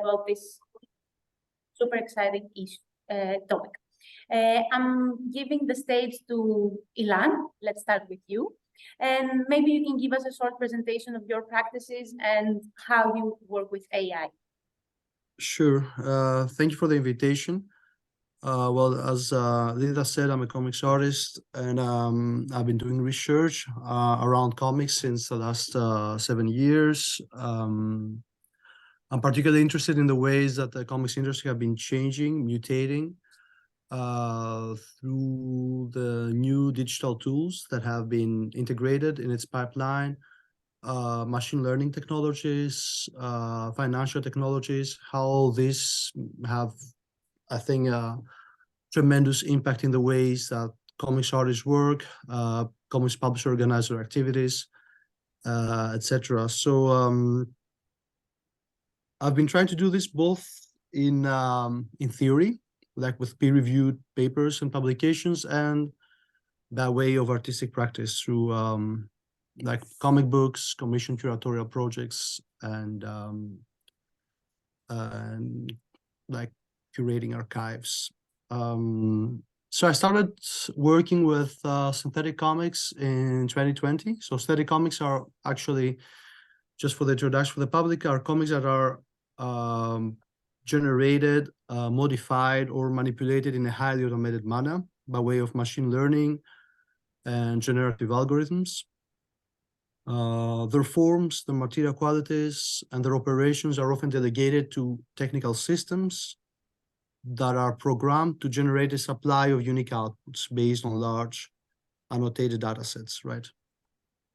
about this super exciting topic. I'm giving the stage to Ιλάν. Let's start with you. And maybe you can give us a short presentation of your practices and how you work with AI. Sure. Thank you for the invitation. Well, as Linda said, I'm a comics artist, and I've been doing research around comics since the last 7 years. I'm particularly interested in the ways that the comics industry have been changing, mutating through the new digital tools that have been integrated in its pipeline, machine learning technologies, financial technologies, how these have, I think, a tremendous impact in the ways that comics artists work, comics publisher organize their activities, etc. So I've been trying to do this both in theory, like with peer-reviewed papers and publications, and by way of artistic practice through like comic books, commission curatorial projects, and like curating archives. So I started working with synthetic comics in 2020. So synthetic comics are actually, just for the introduction for the public, are comics that are generated, modified, or manipulated in a highly automated manner by way of machine learning and generative algorithms. Their forms, their material qualities, and their operations are often delegated to technical systems that are programmed to generate a supply of unique outputs based on large annotated data sets, right?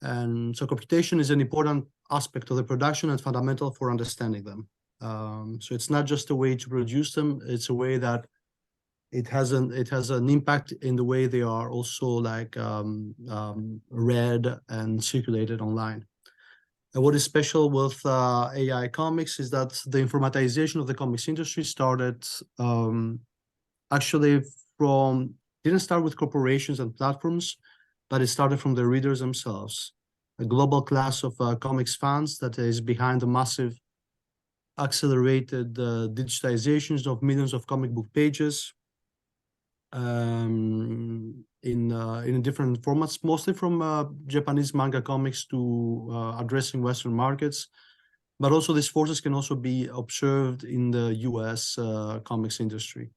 And so computation is an important aspect of the production and fundamental for understanding them. So it's not just a way to produce them, it's a way that it has an impact in the way they are also like read and circulated online. And what is special with AI comics is that the informatization of the comics industry started actually didn't start with corporations and platforms, but it started from the readers themselves. A global class of comics fans that is behind the massive accelerated digitizations of millions of comic book pages in different formats, mostly from Japanese manga comics to addressing Western markets. But also these forces can also be observed in the US comics industry.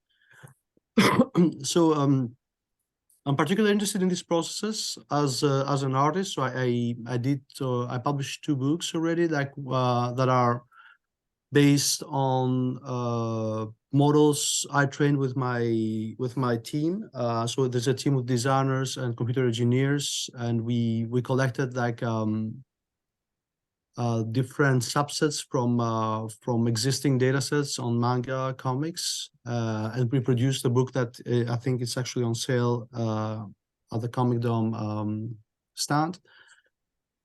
So I'm particularly interested in these processes as an artist. So I published 2 books already, like that are based on models I trained with my team. So there's a team of designers and computer engineers, and we collected like different subsets from existing data sets on manga comics, and we produced a book that I think it's actually on sale at the Comicdom stand.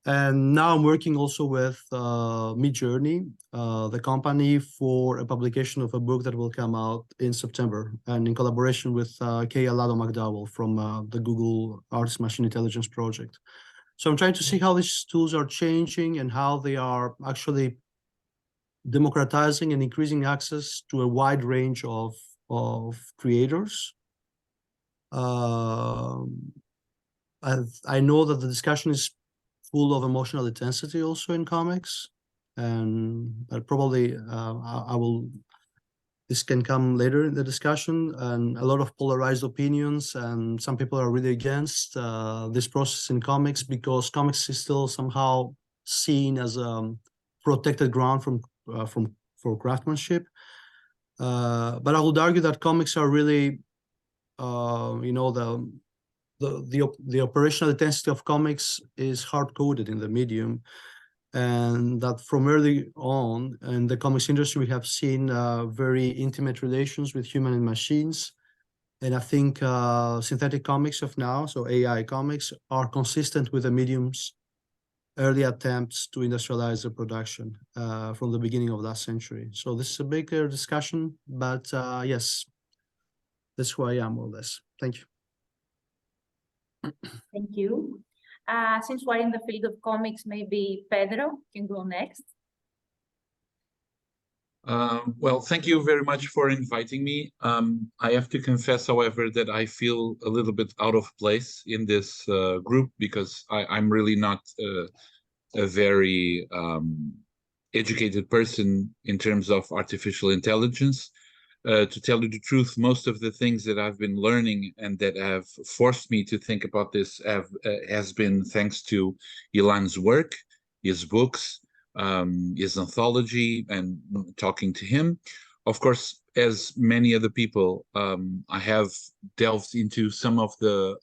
And now I'm working also with Midjourney, the company, for a publication of a book that will come out in September, and in collaboration with Kay Alado McDowell from the Google Artist Machine Intelligence Project. So I'm trying to see how these tools are changing and how they are actually democratizing and increasing access to a wide range of creators. I know that the discussion is full of emotional intensity also in comics, and probably this can come later in the discussion, and a lot of polarized opinions, and some people are really against this process in comics because comics is still somehow seen as a protected ground for craftsmanship. But I would argue that comics are really, the operational intensity of comics is hard-coded in the medium, and that from early on in the comics industry, we have seen very intimate relations with human and machines. And I think synthetic comics of now, so AI comics, are consistent with the medium's early attempts to industrialize the production from the beginning of last century. So this is a bigger discussion, but yes, that's who I am, more or less. Thank you. Thank you. Since we're in the field of comics, maybe Pedro can go next. Well, thank you very much for inviting me. I have to confess, however, that I feel a little bit out of place in this group because I'm really not a very educated person in terms of artificial intelligence. To tell you the truth, most of the things that I've been learning and that have forced me to think about this has been thanks to Ilan's work, his books, his anthology, and talking to him. Of course, as many other people, I have delved into some of the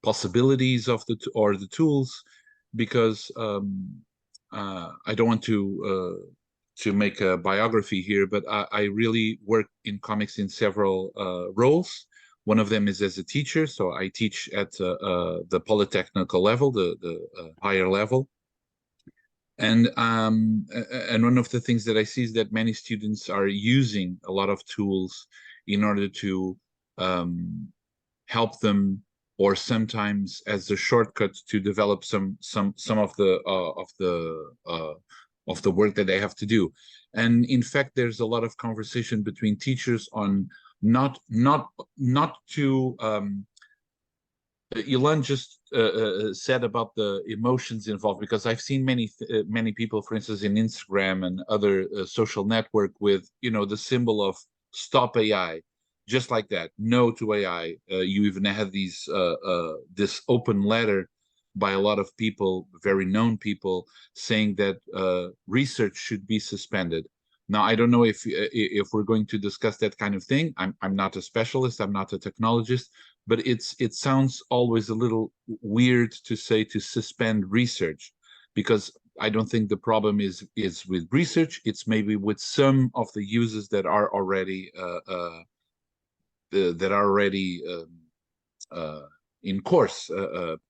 possibilities of the tools, because I don't want to make a biography here, but I really work in comics in several roles. One of them is as a teacher, so I teach at the polytechnical level, the higher level. And one of the things that I see is that many students are using a lot of tools in order to help them, or sometimes as a shortcut to develop some of the work that they have to do. And in fact, there's a lot of conversation between teachers on not to Ιλάν just said about the emotions involved, because I've seen many people, for instance, in Instagram and other social network with, you know, the symbol of stop AI, just like that, no to AI. You even have these this open letter by a lot of people, very known people, saying that research should be suspended. Now, I don't know if we're going to discuss that kind of thing. I'm not a specialist, I'm not a technologist, but it sounds always a little weird to say to suspend research, because I don't think the problem is with research. It's maybe with some of the uses that are already in course.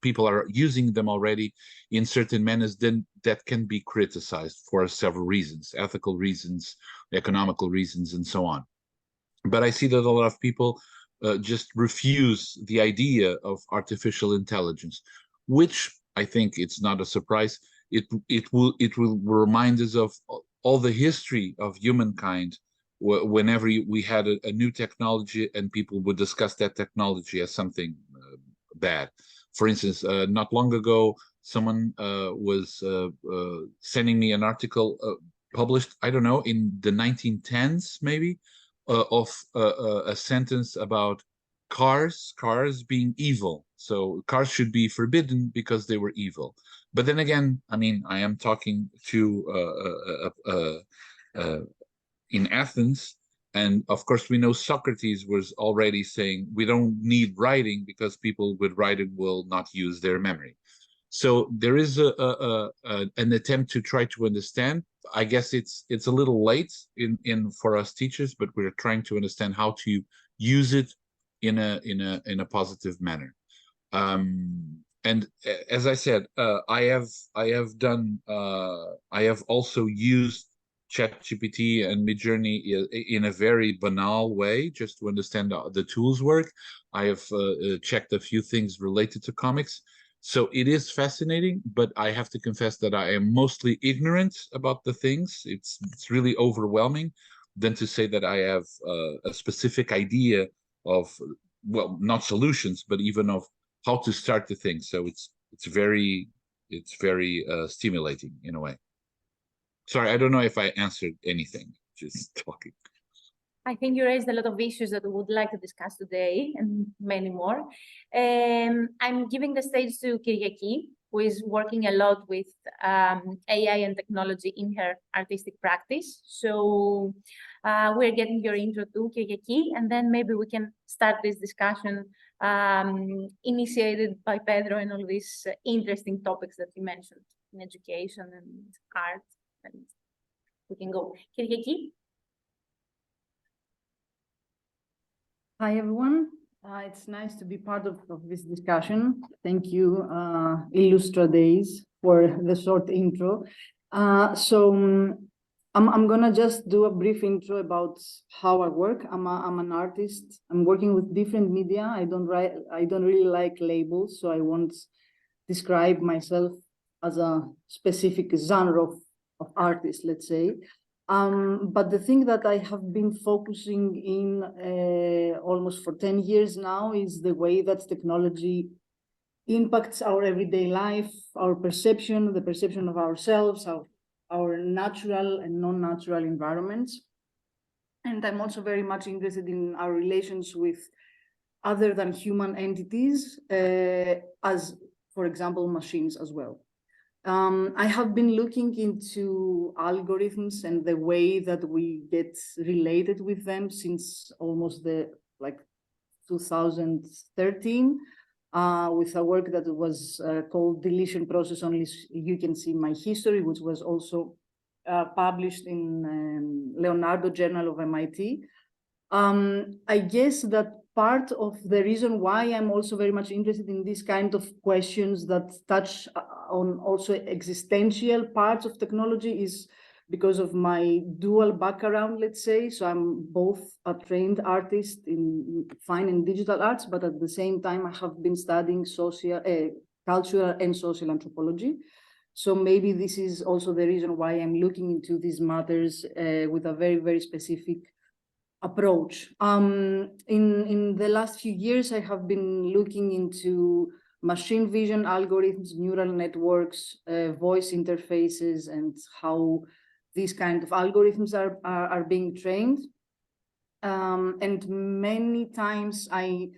People are using them already in certain manners that can be criticized for several reasons: ethical reasons, economical reasons, and so on. But I see that a lot of people just refuse the idea of artificial intelligence, which I think it's not a surprise. It will remind us of all the history of humankind. Whenever we had a new technology and people would discuss that technology as something bad. For instance, not long ago, someone was sending me an article published, I don't know, in the 1910s maybe, of a sentence about cars being evil. So cars should be forbidden because they were evil. But then again, I mean, I am talking to in Athens, and of course we know Socrates was already saying we don't need writing because people with writing will not use their memory. So there is an attempt to try to understand. I guess it's a little late in for us teachers, but we're trying to understand how to use it in a positive manner. And as I said, I have also used ChatGPT and Midjourney in a very banal way, just to understand the tools work. I have checked a few things related to comics. So it is fascinating, but I have to confess that I am mostly ignorant about the things. It's really overwhelming than to say that I have a specific idea of, well, not solutions, but even of how to start the thing. So it's very stimulating in a way. Sorry, I don't know if I answered anything, just talking. I think you raised a lot of issues that we would like to discuss today, and many more. I'm giving the stage to Kyriaki, who is working a lot with AI and technology in her artistic practice. So we're getting your intro to Kyriaki, and then maybe we can start this discussion initiated by Pedro and all these interesting topics that you mentioned in education and art. And we can go. Kyriaki? Hi, everyone. It's nice to be part of this discussion. Thank you, Illustra Days, for the short intro. I'm gonna just do a brief intro about how I work. I'm an artist. I'm working with different media. I don't really like labels, so I won't describe myself as a specific genre of artists, let's say. But the thing that I have been focusing in almost for 10 years now is the way that technology impacts our everyday life, our perception, the perception of ourselves, our natural and non-natural environments. And I'm also very much interested in our relations with other than human entities, as, for example, machines as well. I have been looking into algorithms and the way that we get related with them since almost 2013, with a work that was called Deletion Process Only You Can See My History, which was also published in Leonardo Journal of MIT. I guess that part of the reason why I'm also very much interested in these kind of questions that touch on also existential parts of technology is because of my dual background, let's say. So I'm both a trained artist in fine and digital arts, but at the same time, I have been studying cultural and social anthropology. So maybe this is also the reason why I'm looking into these matters with a very, very specific approach. In the last few years, I have been looking into machine vision algorithms, neural networks, voice interfaces, and how these kind of algorithms are being trained. And many times I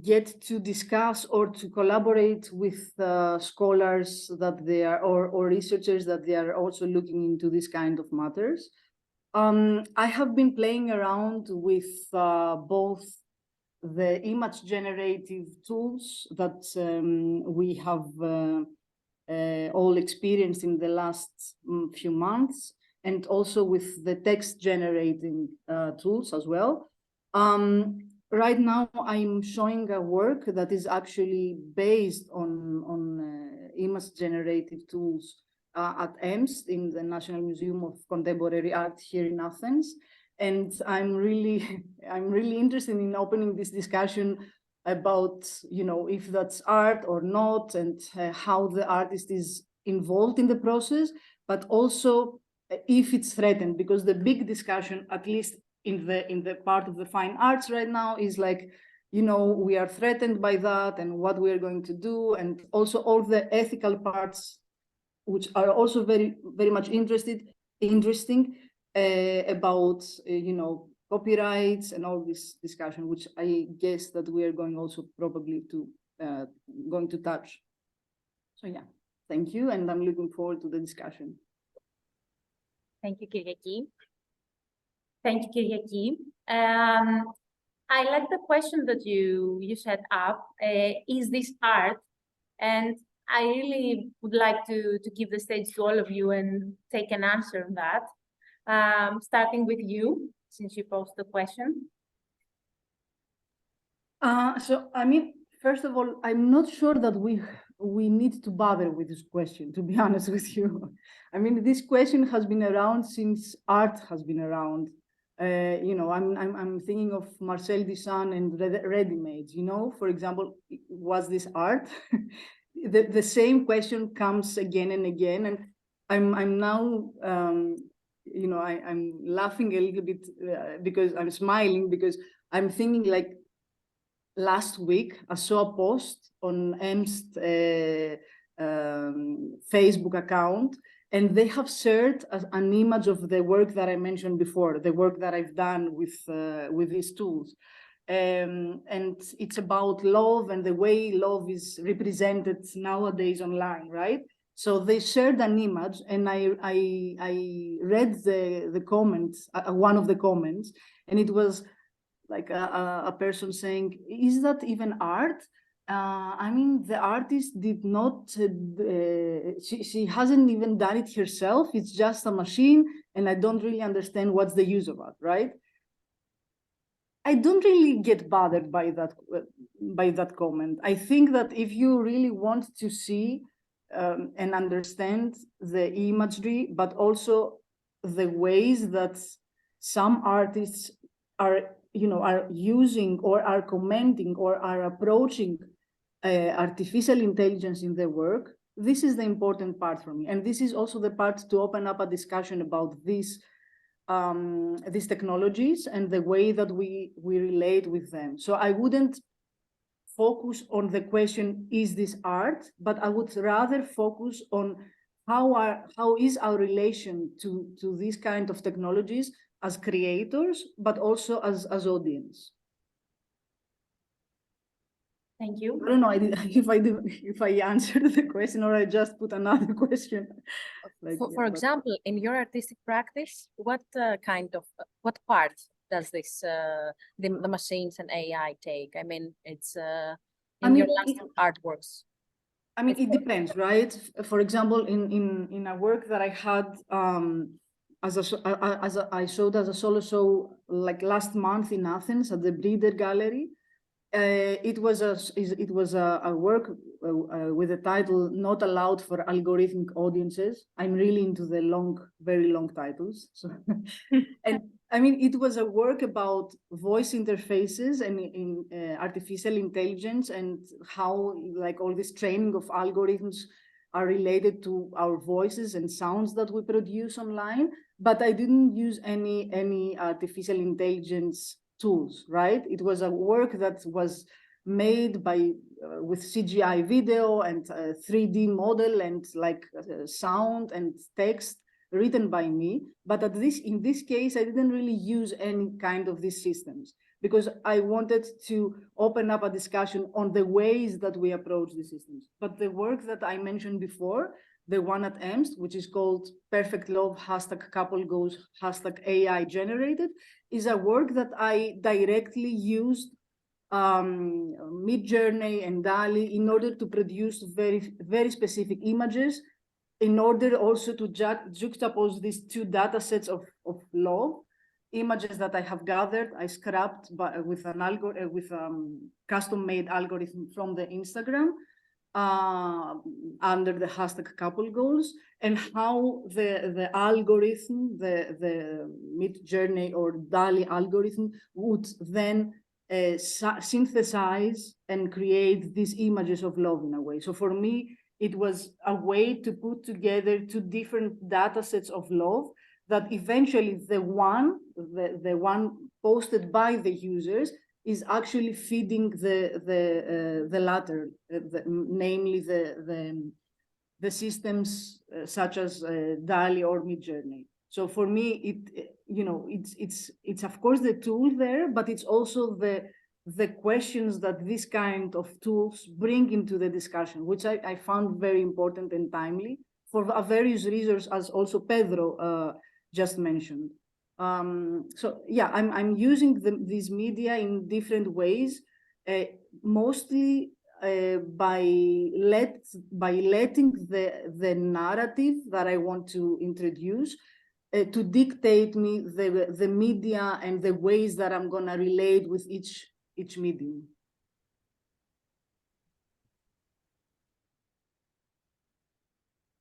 get to discuss or to collaborate with scholars that they are, or researchers that they are also looking into this kind of matters. I have been playing around with both the image generative tools that we have all experienced in the last few months, and also with the text generating tools as well. Right now, I'm showing a work that is actually based on image generative tools at EMST, in the National Museum of Contemporary Art here in Athens. And I'm really interested in opening this discussion about, if that's art or not, and how the artist is involved in the process, but also if it's threatened, because the big discussion, at least in the part of the fine arts right now, is like, we are threatened by that and what we are going to do, and also all the ethical parts, which are also very, very much interesting about, copyrights and all this discussion, which I guess that we are going also probably to going to touch. So yeah, thank you, and I'm looking forward to the discussion. Thank you, Kyriaki. Thank you, Kyriaki. I like the question that you set up. Is this art? And I really would like to give the stage to all of you and take an answer on that. Starting with you, since you posed the question. So, I mean, first of all, I'm not sure that we need to bother with this question, to be honest with you. I mean, this question has been around since art has been around. I'm thinking of Marcel Duchamp and ready-mades. For example, was this art? The same question comes again and again, and I'm now I'm laughing a little bit because I'm smiling, because I'm thinking, like, last week I saw a post on EMST Facebook account, and they have shared an image of the work that I mentioned before, the work that I've done with these tools. And it's about love and the way love is represented nowadays online, right? So they shared an image, and I read the comments, one of the comments, and it was like a person saying, "Is that even art? I mean, the artist did not, she hasn't even done it herself. It's just a machine, and I don't really understand what's the use of it," right? I don't really get bothered by that comment. I think that if you really want to see and understand the imagery, but also the ways that some artists are using or are commenting or are approaching artificial intelligence in their work, this is the important part for me. And this is also the part to open up a discussion about these technologies and the way that we relate with them. So I wouldn't focus on the question, is this art? But I would rather focus on how is our relation to these kind of technologies as creators, but also as audience. Thank you. I don't know if I answered the question or I just put another question. Like, for example, in your artistic practice, what part does this the machines and AI take? I mean, it's your last artworks. I mean, it depends, right? For example, in a work that I had I showed as a solo show like last month in Athens at the Breeder Gallery. It was a work with the title "Not Allowed for Algorithmic Audiences." I'm really into the very long titles. So, and I mean, it was a work about voice interfaces and in artificial intelligence and how like all this training of algorithms are related to our voices and sounds that we produce online. But I didn't use any artificial intelligence tools, right? It was a work that was made by with CGI video and 3D model and like sound and text written by me. But in this case, I didn't really use any kind of these systems because I wanted to open up a discussion on the ways that we approach the systems. But the work that I mentioned before, the one at EMST, which is called Perfect Love, #CoupleGoals, #AI generated, is a work that I directly used Midjourney and DALL-E in order to produce very specific images, in order also to juxtapose these two data sets of love, images that I have gathered, I scrapped with custom-made algorithm from the Instagram, under the #CoupleGoals, and how the algorithm, the Midjourney or DALL-E algorithm would then synthesize and create these images of love in a way. So for me, it was a way to put together two different data sets of love that eventually the one posted by the users is actually feeding the latter, namely the systems such as DALL-E or Midjourney. So for me, it's of course the tool there, but it's also the questions that this kind of tools bring into the discussion, which I found very important and timely for various reasons, as also Pedro just mentioned. So yeah, I'm using these media in different ways, mostly by letting the narrative that I want to introduce to dictate me the media and the ways that I'm gonna relate with each medium.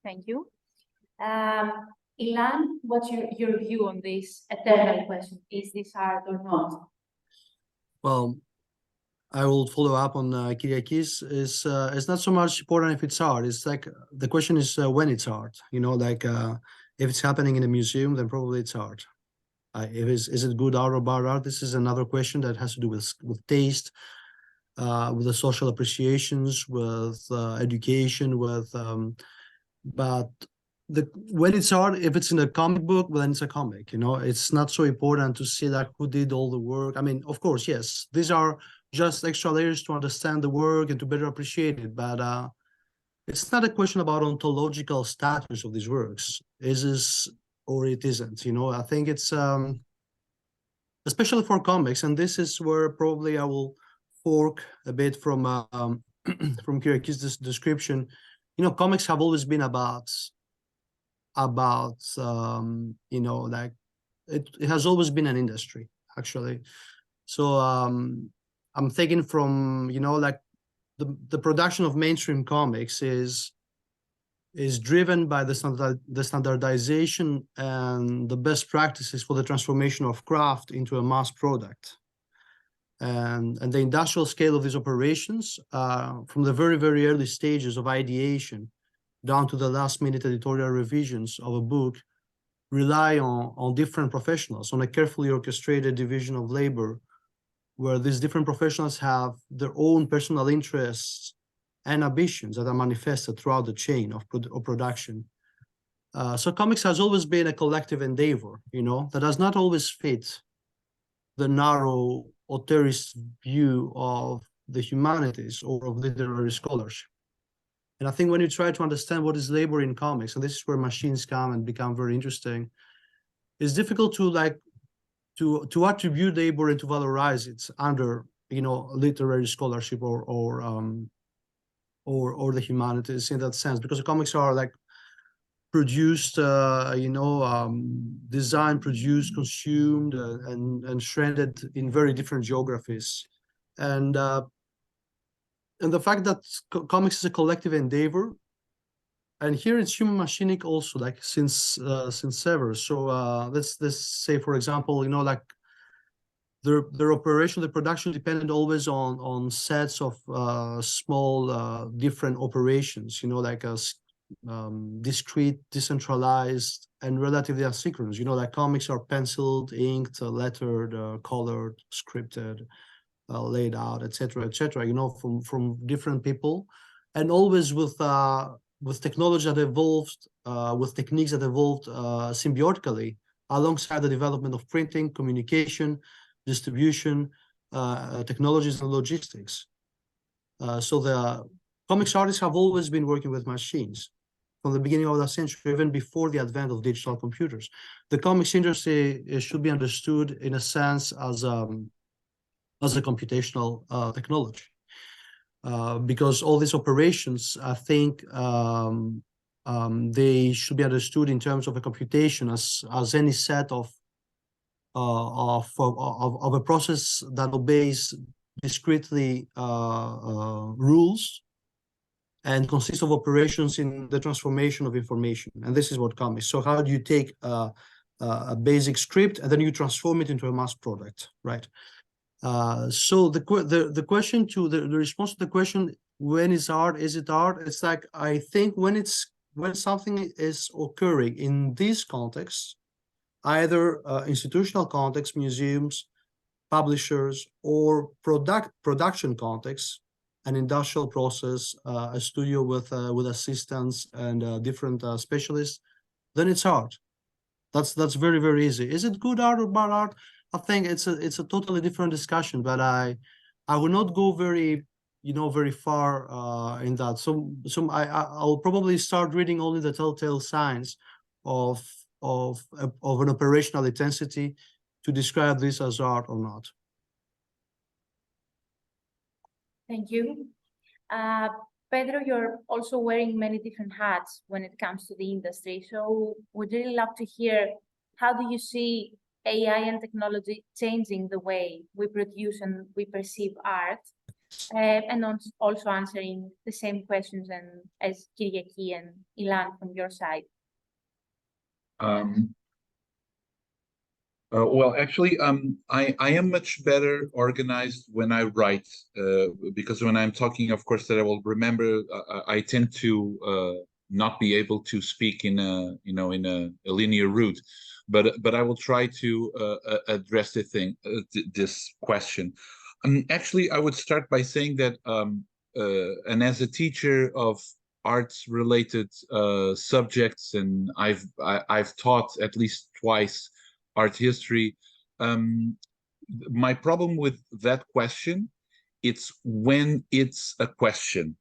Thank you. Ιλάν, what's your view on this eternal question? Is this art or not? Well, I will follow up on Kyriakis. It's not so much important if it's art. It's like the question is when it's art. You know, like if it's happening in a museum, then probably it's art. Is it good art or bad art? This is another question that has to do with taste, with the social appreciations, with education, but when it's art, if it's in a comic book, well, then it's a comic. You know, it's not so important to see like who did all the work. I mean, of course, yes, these are just extra layers to understand the work and to better appreciate it. But it's not a question about ontological status of these works. Is this or it isn't? You know, I think it's especially for comics, and this is where probably I will fork a bit from Kyriakis' description. You know, comics have always been about you know, like it has always been an industry actually. So I'm thinking from, you know, like the production of mainstream comics is driven by the standardization and the best practices for the transformation of craft into a mass product. And the industrial scale of these operations from the very, very early stages of ideation down to the last minute editorial revisions of a book, rely on different professionals, on a carefully orchestrated division of labor, where these different professionals have their own personal interests and ambitions that are manifested throughout the chain of production. So comics has always been a collective endeavor, you know, that does not always fit the narrow authorist view of the humanities or of literary scholarship. And I think when you try to understand what is labor in comics, and this is where machines come and become very interesting, it's difficult to to attribute labor and to valorize it under, you know, literary scholarship or the humanities in that sense, because the comics are like produced, you know, designed, produced, consumed, and shredded in very different geographies. And the fact that comics is a collective endeavor, and here it's human machinic also, like since ever. So let's say, for example, you know, like their operation, the production depended always on sets of small different operations, you know, like discrete, decentralized, and relatively asynchronous. You know, like comics are penciled, inked, lettered, colored, scripted, laid out, etc., etc. You know, from different people, and always with technology that evolved, with techniques that evolved symbiotically alongside the development of printing, communication, distribution, technologies, and logistics. So the comics artists have always been working with machines from the beginning of the century, even before the advent of digital computers. The comics industry should be understood in a sense as a computational technology, because all these operations, I think, they should be understood in terms of a computation as any set of a process that obeys discretely rules and consists of operations in the transformation of information. And this is what comics. So how do you take a basic script and then you transform it into a mass product, right? So the question to the response to the question, when is art? Is it art? It's like, I think when something is occurring in this context, either institutional context, museums, publishers, or production context, an industrial process, a studio with assistants and different specialists, then it's art. That's very, very easy. Is it good art or bad art? I think it's a totally different discussion, but I will not go very, you know, very far in that. So I'll probably start reading only the telltale signs of an operational intensity to describe this as art or not. Thank you. Pedro, you're also wearing many different hats when it comes to the industry. So we'd really love to hear, how do you see AI and technology changing the way we produce and we perceive art? And also answering the same questions as Kyriaki and Ιλάν from your side. Well, actually, I am much better organized when I write, because when I'm talking, of course, that I will remember, I tend to not be able to speak in a, you know, in a linear route, but I will try to address this question. Actually, I would start by saying that, and as a teacher of arts-related subjects, and I've taught at least twice art history. My problem with that question, it's when it's a question.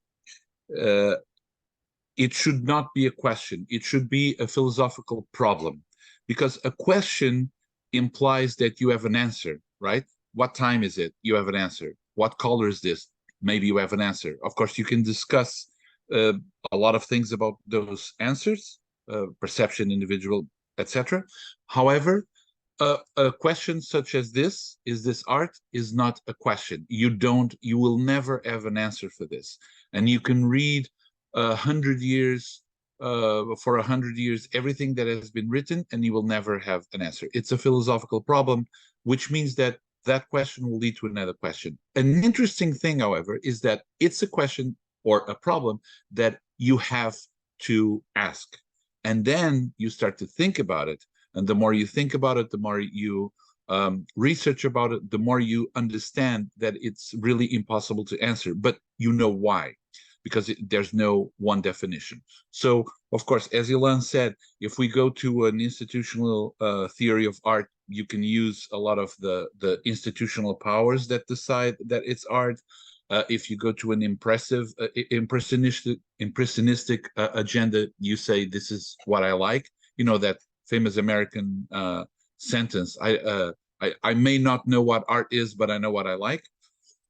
It should not be a question. It should be a philosophical problem, because a question implies that you have an answer, right? What time is it? You have an answer. What color is this? Maybe you have an answer. Of course, you can discuss a lot of things about those answers, perception, individual, etc. However, a question such as this, is this art, is not a question. You will never have an answer for this. And you can read 100 years, for 100 years, everything that has been written, and you will never have an answer. It's a philosophical problem, which means that that question will lead to another question. An interesting thing, however, is that it's a question or a problem that you have to ask. And then you start to think about it. And the more you think about it, the more you research about it, the more you understand that it's really impossible to answer, but you know why, because there's no one definition. So, of course, as Ιλάν said, if we go to an institutional theory of art, you can use a lot of the institutional powers that decide that it's art. If you go to an impressionistic agenda, you say, this is what I like. You know, that famous American sentence, I may not know what art is, but I know what I like.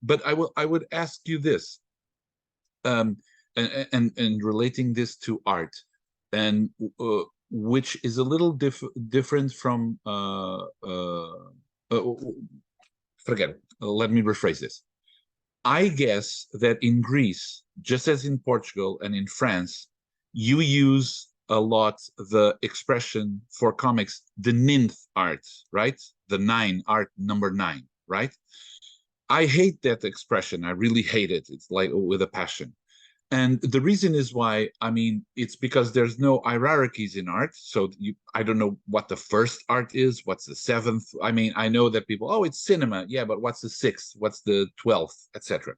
But I would ask you this, and relating this to art, and which is a little different from forget it. Let me rephrase this. I guess that in Greece, just as in Portugal and in France, you use a lot the expression for comics, the ninth art, right? The art number 9, right? I hate that expression. I really hate it. It's like with a passion. And the reason is why, I mean, it's because there's no hierarchies in art. So I don't know what the first art is, what's the 7th. I mean, I know that people, oh, it's cinema. Yeah, but what's the 6th? What's the 12th, etc.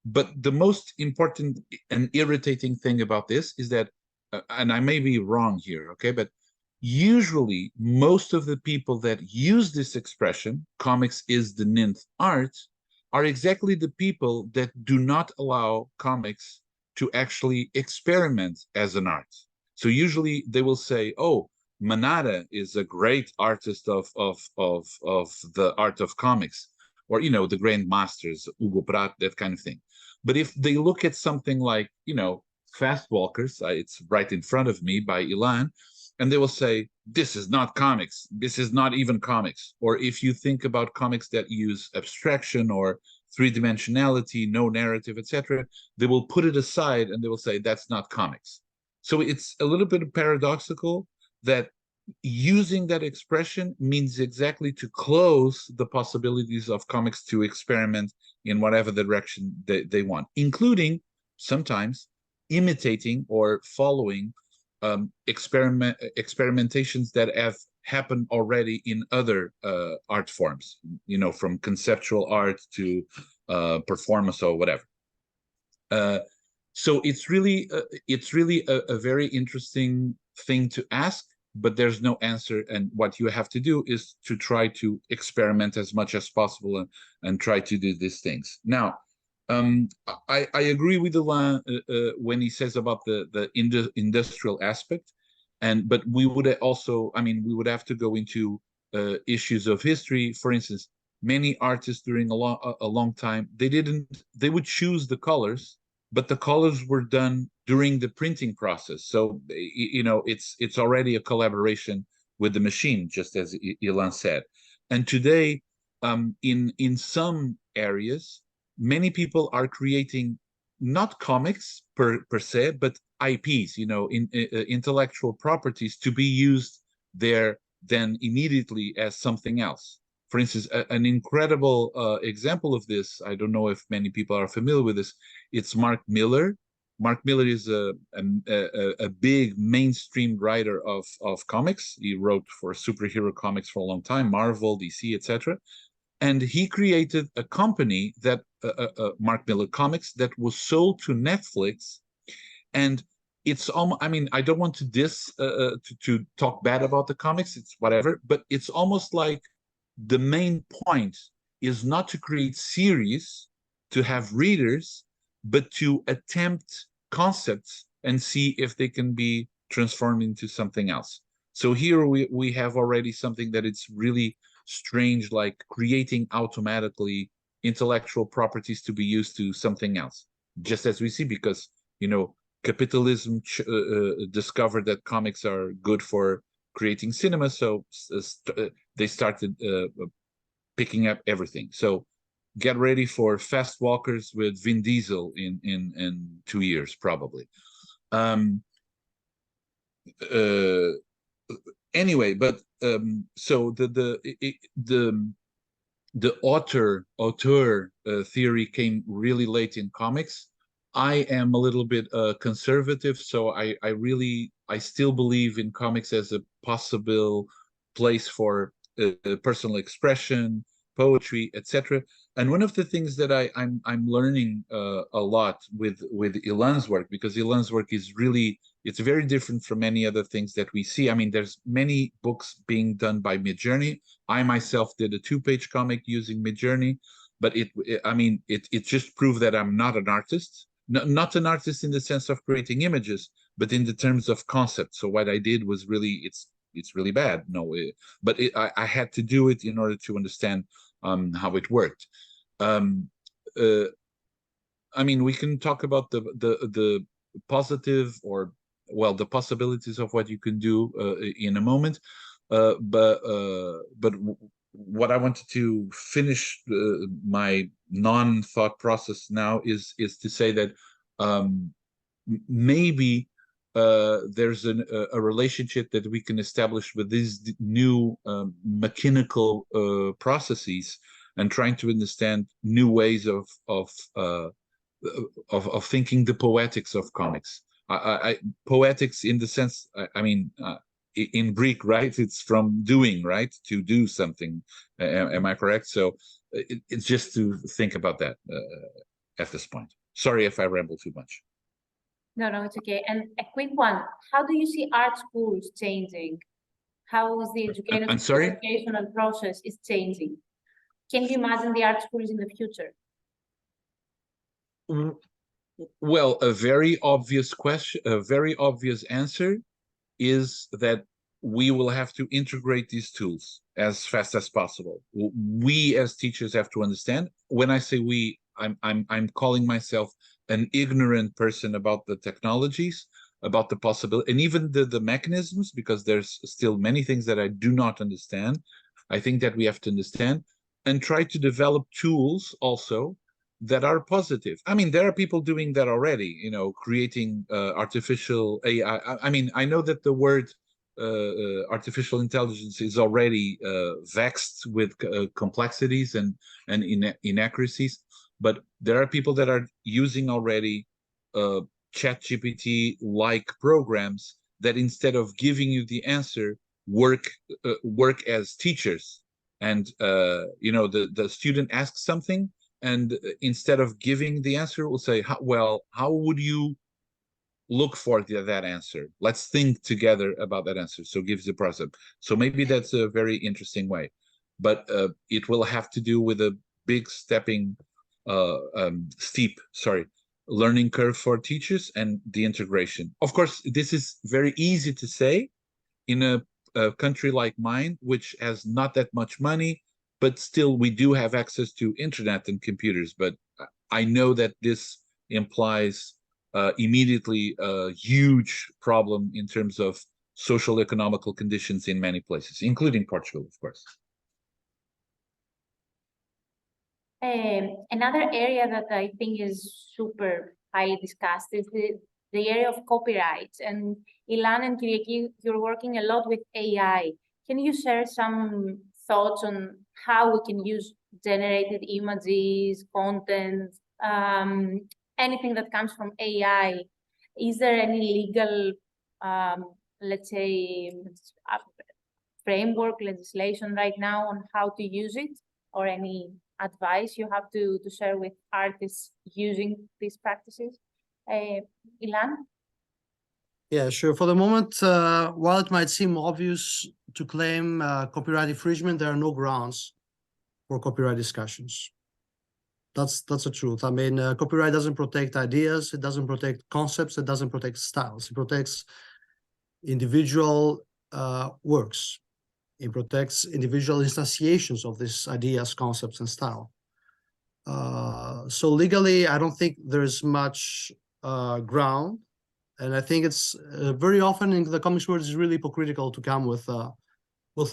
But the most important and irritating thing about this is that, and I may be wrong here, okay, but usually most of the people that use this expression, comics is the ninth art, are exactly the people that do not allow comics to actually experiment as an art. So usually they will say, oh, Manara is a great artist of the art of comics, or, you know, the grand masters, Hugo Pratt, that kind of thing. But if they look at something like, you know, Fast Walkers, it's right in front of me by Ιλάν, and they will say, this is not comics, this is not even comics. Or if you think about comics that use abstraction or three-dimensionality, no narrative, etc., they will put it aside and they will say, that's not comics. So it's a little bit paradoxical that using that expression means exactly to close the possibilities of comics to experiment in whatever direction they want, including sometimes imitating or following experimentations that have happened already in other art forms, you know, from conceptual art to performance or whatever. So it's really a very interesting thing to ask, but there's no answer. And what you have to do is to try to experiment as much as possible and try to do these things. Now, I agree with Ιλάν when he says about the industrial aspect, but we would also, I mean, we would have to go into issues of history. For instance, many artists during a long time, they would choose the colors, but the colors were done during the printing process. So, you know, it's already a collaboration with the machine, just as Ιλán said. And today, in some areas, many people are creating not comics per se, but IPs, you know, intellectual properties to be used there then immediately as something else. For instance, an incredible example of this, I don't know if many people are familiar with this, it's Mark Millar. Mark Millar is a big mainstream writer of comics. He wrote for superhero comics for a long time, Marvel, DC, etc. And he created a company that, Mark Millar Comics, that was sold to Netflix. And it's almost, I mean, I don't want to to talk bad about the comics, it's whatever, but it's almost like the main point is not to create series to have readers, but to attempt concepts and see if they can be transformed into something else. So here we have already something that it's really strange, like creating automatically intellectual properties to be used to something else, just as we see, because, you know, capitalism discovered that comics are good for creating cinema, so they started picking up everything. So get ready for Fast Walkers with Vin Diesel in 2 years, probably. Anyway, but so the auteur theory came really late in comics. I am a little bit conservative, so I still believe in comics as a possible place for personal expression, poetry, etc. And one of the things that I'm learning a lot with Ilan's work, because Ilan's work is really, it's very different from many other things that we see. I mean, there's many books being done by Midjourney. I myself did a 2-page comic using Midjourney, but it just proved that I'm not an artist. Not an artist in the sense of creating images, but in the terms of concept. So what I did was really, it's really bad. But I had to do it in order to understand how it worked. I mean, we can talk about the positive, or well, the possibilities of what you can do in a moment. But what I wanted to finish my non-thought process now is to say that maybe there's a relationship that we can establish with these new mechanical processes, and trying to understand new ways of thinking the poetics of comics. Poetics in the sense, I mean, in Greek, right? It's from doing, right? To do something. Am I correct? So it's just to think about that at this point. Sorry if I ramble too much. No, it's okay. And a quick one: how do you see art schools changing? How is the educational process is changing? Can you imagine the art schools in the future? Well, a very obvious question, a very obvious answer is that we will have to integrate these tools as fast as possible. We as teachers have to understand. When I say we, I'm calling myself an ignorant person about the technologies, about the possibility, and even the mechanisms, because there's still many things that I do not understand. I think that we have to understand and try to develop tools also that are positive. I mean, there are people doing that already, you know, creating artificial AI. I mean, I know that the word artificial intelligence is already vexed with complexities and inaccuracies, but there are people that are using already ChatGPT-like programs that, instead of giving you the answer, work as teachers. And you know, the student asks something, and instead of giving the answer, we'll say, well, how would you look for that answer? Let's think together about that answer. So gives the process. So maybe that's a very interesting way, but it will have to do with a big steep learning curve for teachers and the integration. Of course, this is very easy to say in a country like mine, which has not that much money, but still we do have access to internet and computers. But I know that this implies immediately a huge problem in terms of social economical conditions in many places, including Portugal, of course. Another area that I think is super highly discussed is the area of copyright. And Ιλάν and Kyriaki, you're working a lot with AI. Can you share some thoughts on how we can use generated images, content, anything that comes from AI? Is there any legal, let's say, framework, legislation right now on how to use it, or any advice you have to share with artists using these practices? Ιλάν? Yeah, sure. For the moment, while it might seem obvious to claim copyright infringement, there are no grounds for copyright discussions. That's the truth. I mean, copyright doesn't protect ideas, it doesn't protect concepts, it doesn't protect styles. It protects individual works. It protects individual instantiations of these ideas, concepts, and style. So legally, I don't think there's much ground. And I think it's very often in the comics world, it's really hypocritical to come with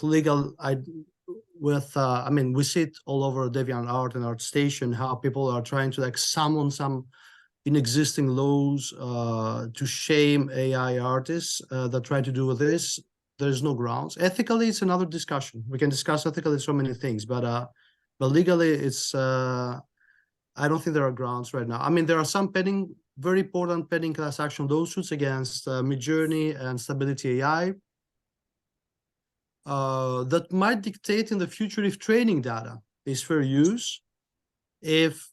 legal, I mean, we see it all over DeviantArt and ArtStation, how people are trying to like summon some inexisting laws to shame AI artists that try to do with this. There's no grounds. Ethically, it's another discussion. We can discuss ethically so many things, but legally, it's I don't think there are grounds right now. I mean, there are some pending very important pending class action lawsuits against Midjourney and Stability AI that might dictate in the future if training data is fair use, if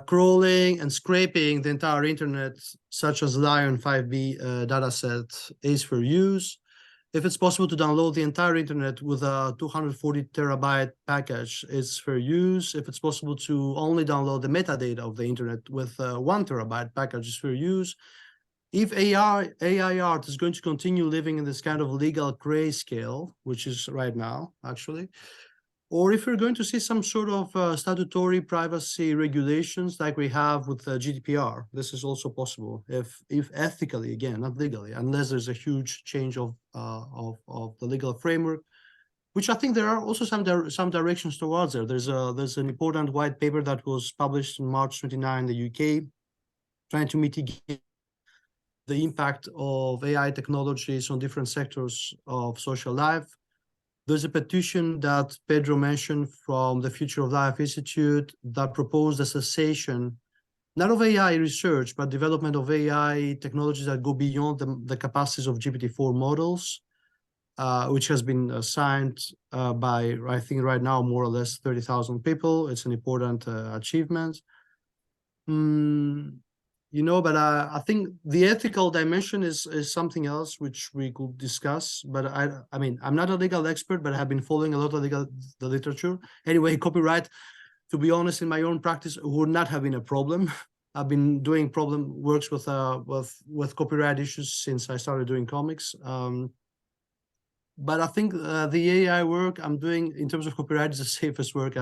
crawling and scraping the entire internet, such as Lion 5B dataset, is fair use, if it's possible to download the entire internet with a 240 terabyte package, it's fair use. If it's possible to only download the metadata of the internet with a 1 terabyte package, it's fair use. If AI art is going to continue living in this kind of legal grayscale, which is right now, actually, or if we're going to see some sort of statutory privacy regulations like we have with GDPR, this is also possible, if ethically, again, not legally, unless there's a huge change of the legal framework, which I think there are also some directions towards there. There's an important white paper that was published in March 29 in the UK, trying to mitigate the impact of AI technologies on different sectors of social life. There's a petition that Pedro mentioned from the Future of Life Institute that proposed a cessation, not of AI research, but development of AI technologies that go beyond the capacities of GPT-4 models, which has been signed by, I think right now, more or less 30,000 people. It's an important achievement. You know, but I think the ethical dimension is something else which we could discuss. But I mean, I'm not a legal expert, but I have been following a lot of the literature. Anyway, copyright, to be honest, in my own practice, would not have been a problem. I've been doing works with copyright issues since I started doing comics. But I think the AI work I'm doing in terms of copyright is the safest work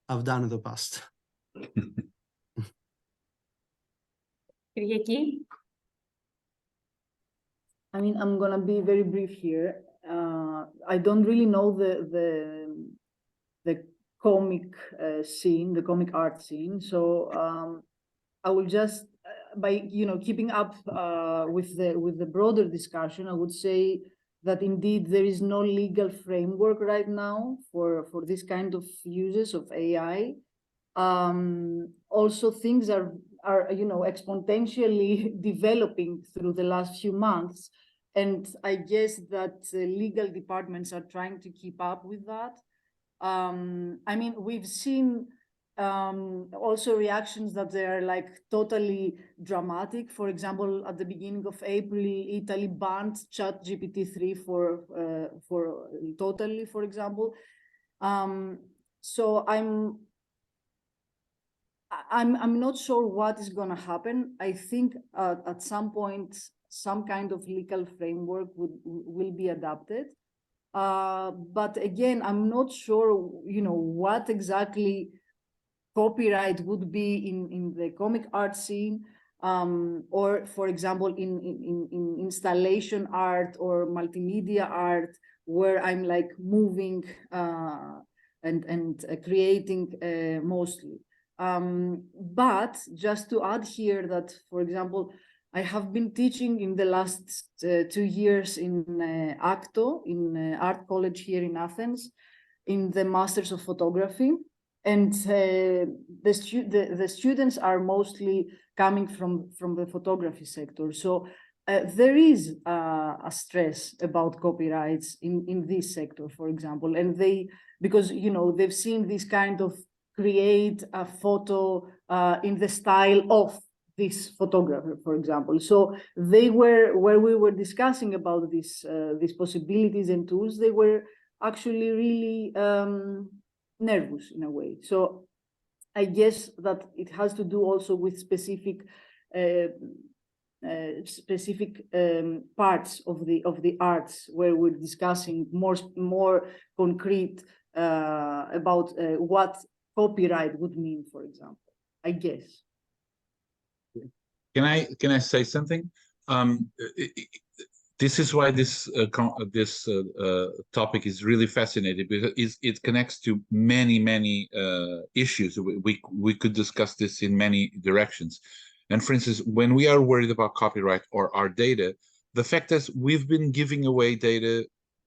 I've done in the past. Κυριακή. I mean, I'm gonna be very brief here. I don't really know the comic scene, the comic art scene. So I will just, by keeping up with the broader discussion, I would say that indeed there is no legal framework right now for this kind of uses of AI. Also, things are exponentially developing through the last few months, and I guess that legal departments are trying to keep up with that. I mean, we've seen also reactions that they're like totally dramatic. For example, at the beginning of April, Italy banned ChatGPT-3 for totally, for example. So I'm not sure what is going to happen. I think at some point, some kind of legal framework will be adopted. But again, I'm not sure, what exactly copyright would be in the comic art scene, or, for example, in installation art or multimedia art, where I'm like moving and creating mostly. But just to add here that, for example, I have been teaching in the last 2 years in ACTO, in Art College here in Athens, in the Masters of Photography. And the students are mostly coming from the photography sector. So there is a stress about copyrights in this sector, for example. And because, they've seen this kind of create a photo in the style of this photographer, for example. So they were, where we were discussing about these possibilities and tools, they were actually really nervous in a way. So I guess that it has to do also with specific parts of the arts, where we're discussing more concrete about what copyright would mean, for example, I guess. Can I say something? This is why this topic is really fascinating, because it connects to many issues. We could discuss this in many directions. And for instance, when we are worried about copyright or our data, the fact is we've been giving away data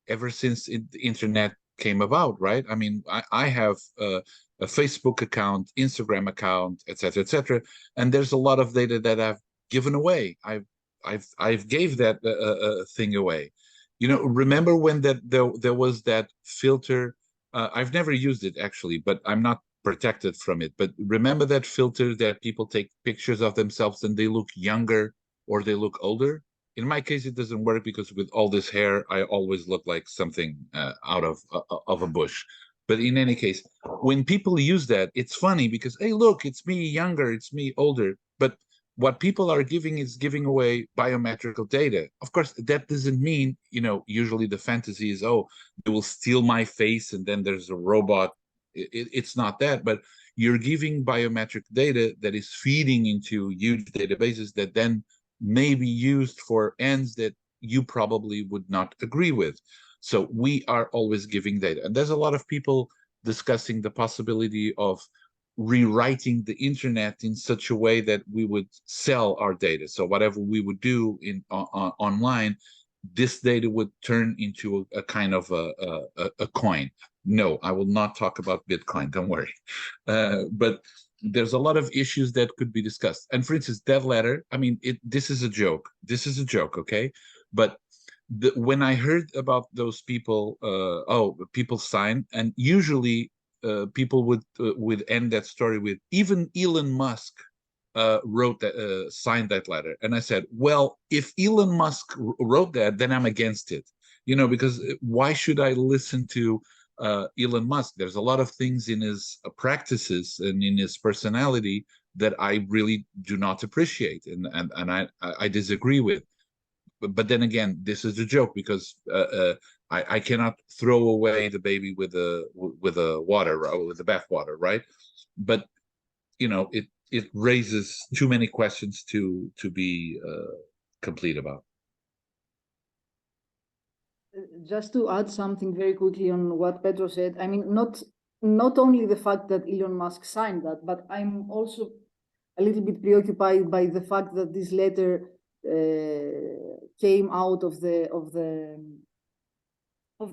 ever since the internet came about, right? I mean, I have a Facebook account, Instagram account, etc., and there's a lot of data that I've given away. I've gave that thing away. You know, remember when there was that filter? I've never used it actually, but I'm not protected from it. But remember that filter that people take pictures of themselves and they look younger or they look older? In my case, it doesn't work because with all this hair, I always look like something out of a bush. But in any case, when people use that, it's funny because, hey, look, it's me younger, it's me older. But what people are giving is giving away biometrical data. Of course, that doesn't mean, you know, usually the fantasy is, oh, they will steal my face and then there's a robot. It's not that, but you're giving biometric data that is feeding into huge databases that then may be used for ends that you probably would not agree with. So we are always giving data. And there's a lot of people discussing the possibility of rewriting the internet in such a way that we would sell our data. So whatever we would do in online, this data would turn into a kind of a coin. No, I will not talk about Bitcoin, don't worry. But there's a lot of issues that could be discussed. And for instance, that letter, I mean, this is a joke. This is a joke, okay? But when I heard about those people, people sign, and usually people would end that story with, even Elon Musk wrote that, signed that letter. And I said, well, if Elon Musk wrote that, then I'm against it. You know, because why should I listen to Elon Musk? There's a lot of things in his practices and in his personality that I really do not appreciate, and I disagree with. But then again, this is a joke because I cannot throw away the baby with the water, with the bath water, right? But you know, it raises too many questions to be complete about. Just to add something very quickly on what Pedro said, I mean, not only the fact that Elon Musk signed that, but I'm also a little bit preoccupied by the fact that this letter came out of the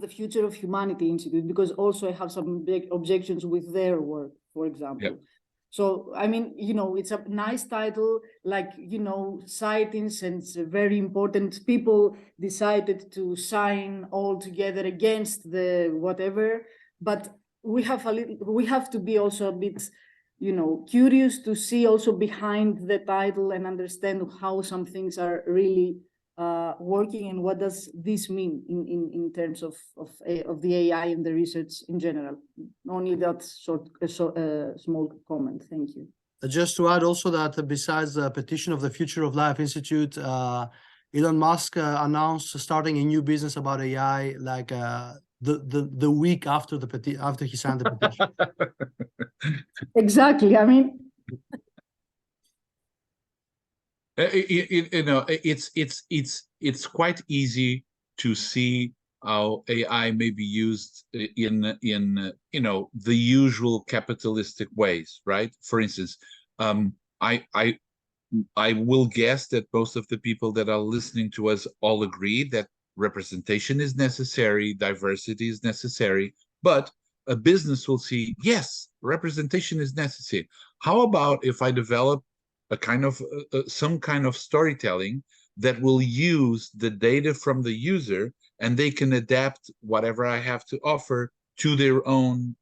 Future of Humanity Institute, because also I have some big objections with their work, for example. Yep. So, I mean, you know, it's a nice title, like, you know, sightings, and it's very important. People decided to sign all together against the whatever, but we have to be also a bit, you know, curious to see also behind the title and understand how some things are really working, and what does this mean in terms of the AI and the research in general. Only that small comment. Thank you. Just to add also that besides the petition of the Future of Life Institute, Elon Musk announced starting a new business about AI like the week after after he signed the petition. Exactly. I mean, you know, it's quite easy to see how AI may be used in you know, the usual capitalistic ways, right? For instance, I will guess that most of the people that are listening to us all agree that representation is necessary, diversity is necessary, but a business will see, yes, representation is necessary. How about if I develop a kind of some kind of storytelling that will use the data from the user, and they can adapt whatever I have to offer to their own,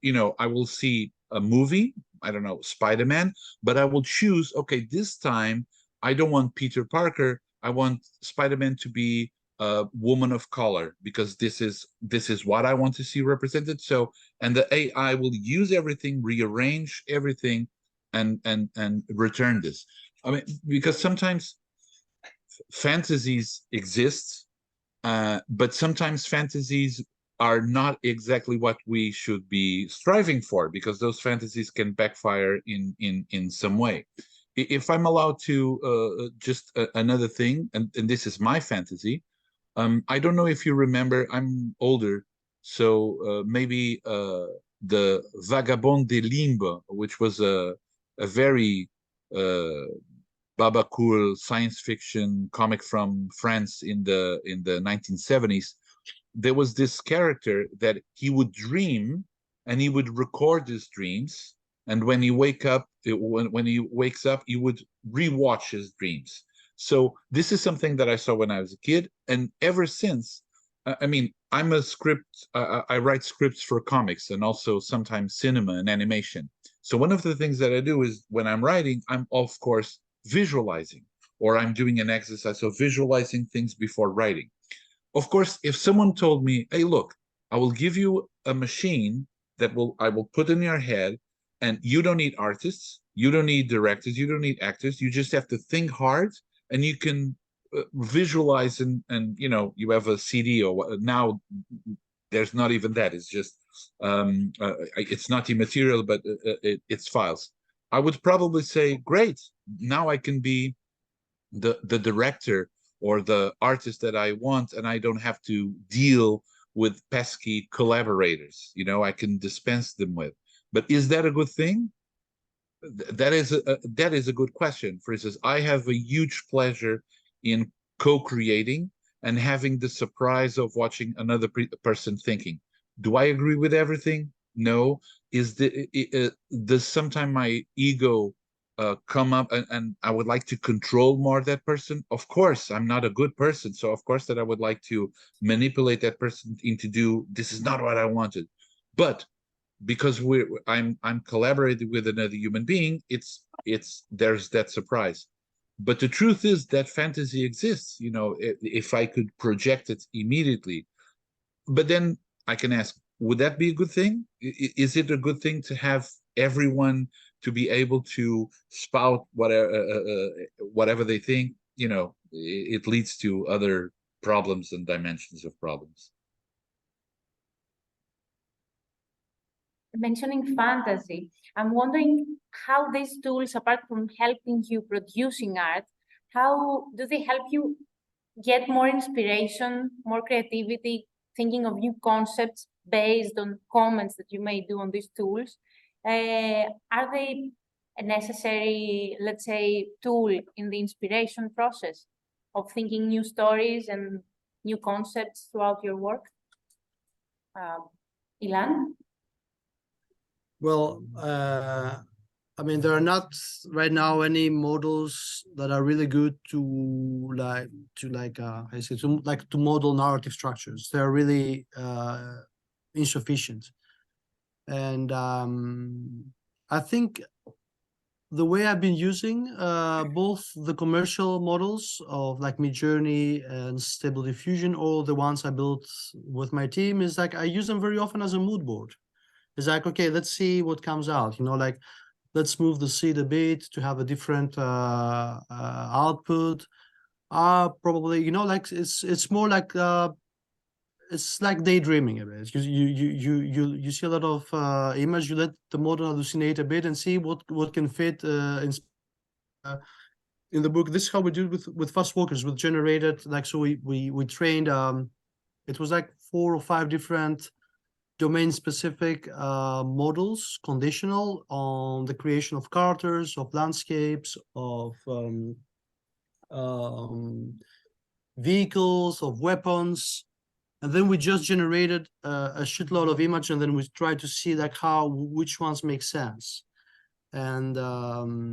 you know, I will see a movie, I don't know, Spider-Man, but I will choose, okay, this time I don't want Peter Parker, I want Spider-Man to be a woman of color, because this is what I want to see represented. So, and the AI will use everything, rearrange everything, and return this. I mean, because sometimes fantasies exist, but sometimes fantasies are not exactly what we should be striving for, because those fantasies can backfire in some way. If I'm allowed to just another thing, and this is my fantasy, I don't know if you remember, I'm older, so maybe the Vagabond des Limbes, which was a very baba cool science fiction comic from France in the 1970s. There was this character that he would dream, and he would record his dreams, And when he wakes up, he would rewatch his dreams. So this is something that I saw when I was a kid, and ever since, I mean, I'm a script, I write scripts for comics and also sometimes cinema and animation. So one of the things that I do is when I'm writing, I'm of course visualizing, or I'm doing an exercise of visualizing things before writing. Of course, if someone told me, hey, look, I will give you a machine that I will put in your head, and you don't need artists, you don't need directors, you don't need actors, you just have to think hard, and you can visualize, and you know, you have a CD, or what, now there's not even that, it's just it's not immaterial, but it's files. I would probably say, great, now I can be the director or the artist that I want, and I don't have to deal with pesky collaborators, you know, I can dispense them with. But is that a good thing? That is a good question. For instance, I have a huge pleasure in co-creating and having the surprise of watching another person thinking. Do I agree with everything? No. Does sometimes my ego come up, and I would like to control more that person? Of course, I'm not a good person, so of course that I would like to manipulate that person into this is not what I wanted. But because I'm collaborating with another human being, there's that surprise. But the truth is that fantasy exists, you know, if I could project it immediately. But then I can ask, would that be a good thing? Is it a good thing to have everyone to be able to spout whatever they think? You know, it leads to other problems and dimensions of problems. Mentioning fantasy, I'm wondering how these tools, apart from helping you producing art, how do they help you get more inspiration, more creativity, thinking of new concepts based on comments that you may do on these tools? Are they a necessary, let's say, tool in the inspiration process of thinking new stories and new concepts throughout your work? Ιλάν? Well, I mean, there are not right now any models that are really good to model narrative structures. They're really insufficient. And I think the way I've been using both the commercial models of like Midjourney and Stable Diffusion, or the ones I built with my team, is like I use them very often as a mood board. It's like, okay, let's see what comes out, you know, like let's move the seed a bit to have a different output. Probably, you know, like it's more like it's like daydreaming a bit. You see a lot of image, you let the model hallucinate a bit and see what can fit in the book. This is how we do it with fast walkers. We generated like, so we trained it was like 4 or 5 different domain-specific models, conditional on the creation of characters, of landscapes, of vehicles, of weapons, and then we just generated a shitload of image, and then we tried to see like which ones make sense, and also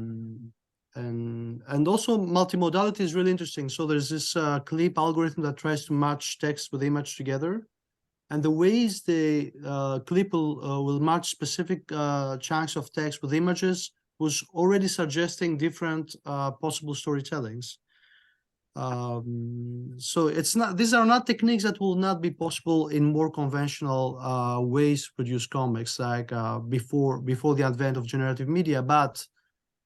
multimodality is really interesting. So there's this clip algorithm that tries to match text with image together. And the ways the clip will match specific chunks of text with images was already suggesting different possible storytellings. So it's not; these are not techniques that will not be possible in more conventional ways to produce comics, like before the advent of generative media. But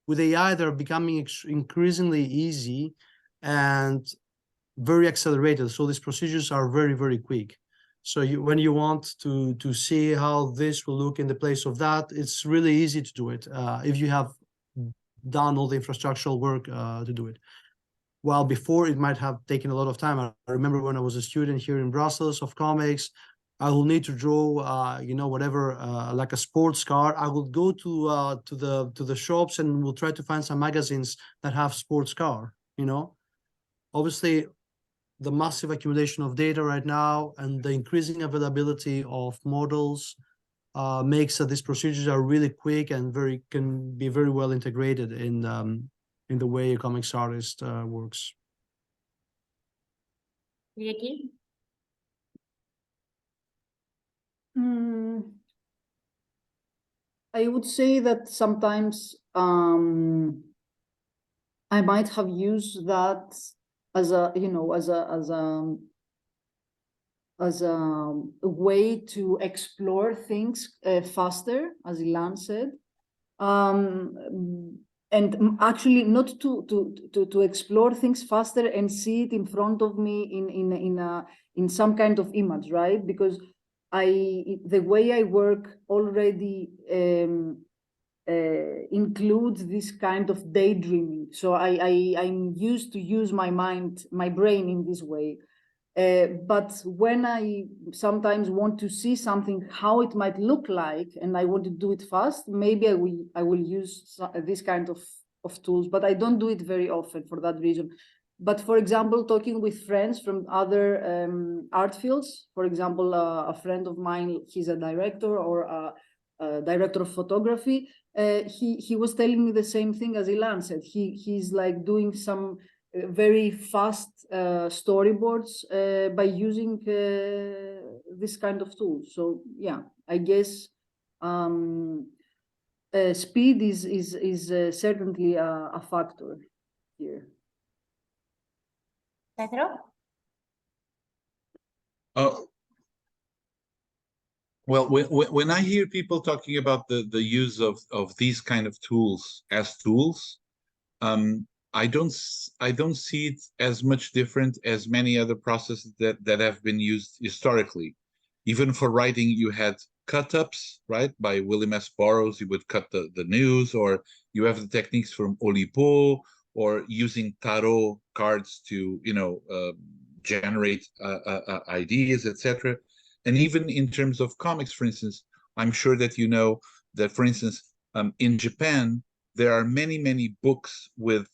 with AI, they're becoming increasingly easy and very accelerated. So these procedures are very, very quick. So when you want to see how this will look in the place of that, it's really easy to do it if you have done all the infrastructural work to do it. While before it might have taken a lot of time. I remember when I was a student here in Brussels of comics, I will need to draw, you know, whatever, like a sports car. I will go to the shops and we'll try to find some magazines that have sports car. You know, obviously, the massive accumulation of data right now and the increasing availability of models makes these procedures are really quick and can be very well integrated in the way a comics artist works. Vicky? I would say that sometimes I might have used that as a, you know, as a way to explore things faster, as Ιλάν said, and actually not to explore things faster and see it in front of me in some kind of image, right? Because the way I work already includes this kind of daydreaming. So I'm used to use my mind, my brain in this way. But when I sometimes want to see something, how it might look like, and I want to do it fast, maybe I will use this kind of tools, but I don't do it very often for that reason. But for example, talking with friends from other art fields, for example, a friend of mine, he's a director or a director of photography. He was telling me the same thing as Ιλάν said. He's like doing some very fast storyboards by using this kind of tools. So yeah, I guess speed is certainly a factor here. Pedro? Well, when I hear people talking about the use of these kind of tools as tools, I don't see it as much different as many other processes that have been used historically. Even for writing, you had cut-ups, right? By William S. Burroughs, you would cut the news, or you have the techniques from Oulipo, or using tarot cards to, you know, generate ideas, etc. And even in terms of comics, for instance, I'm sure that you know that, for instance, in Japan, there are many books with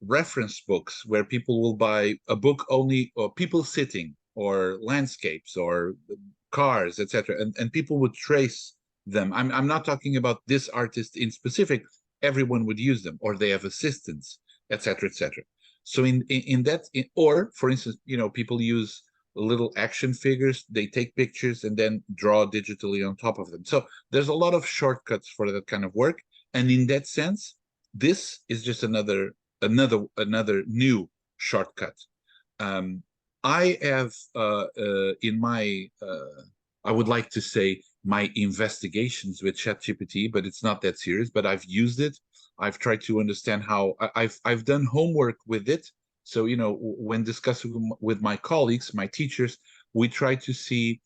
reference books where people will buy a book only, or people sitting, or landscapes, or cars, etc. And people would trace them. I'm not talking about this artist in specific. Everyone would use them, or they have assistants, etc., etc. So or for instance, you know, people use little action figures. They take pictures and then draw digitally on top of them. So there's a lot of shortcuts for that kind of work. And in that sense, this is just another new shortcut. I have in my I would like to say my investigations with ChatGPT, but it's not that serious. But I've used it. I've tried to understand how I've done homework with it. So, you know, when discussing with my colleagues, my teachers, we try to see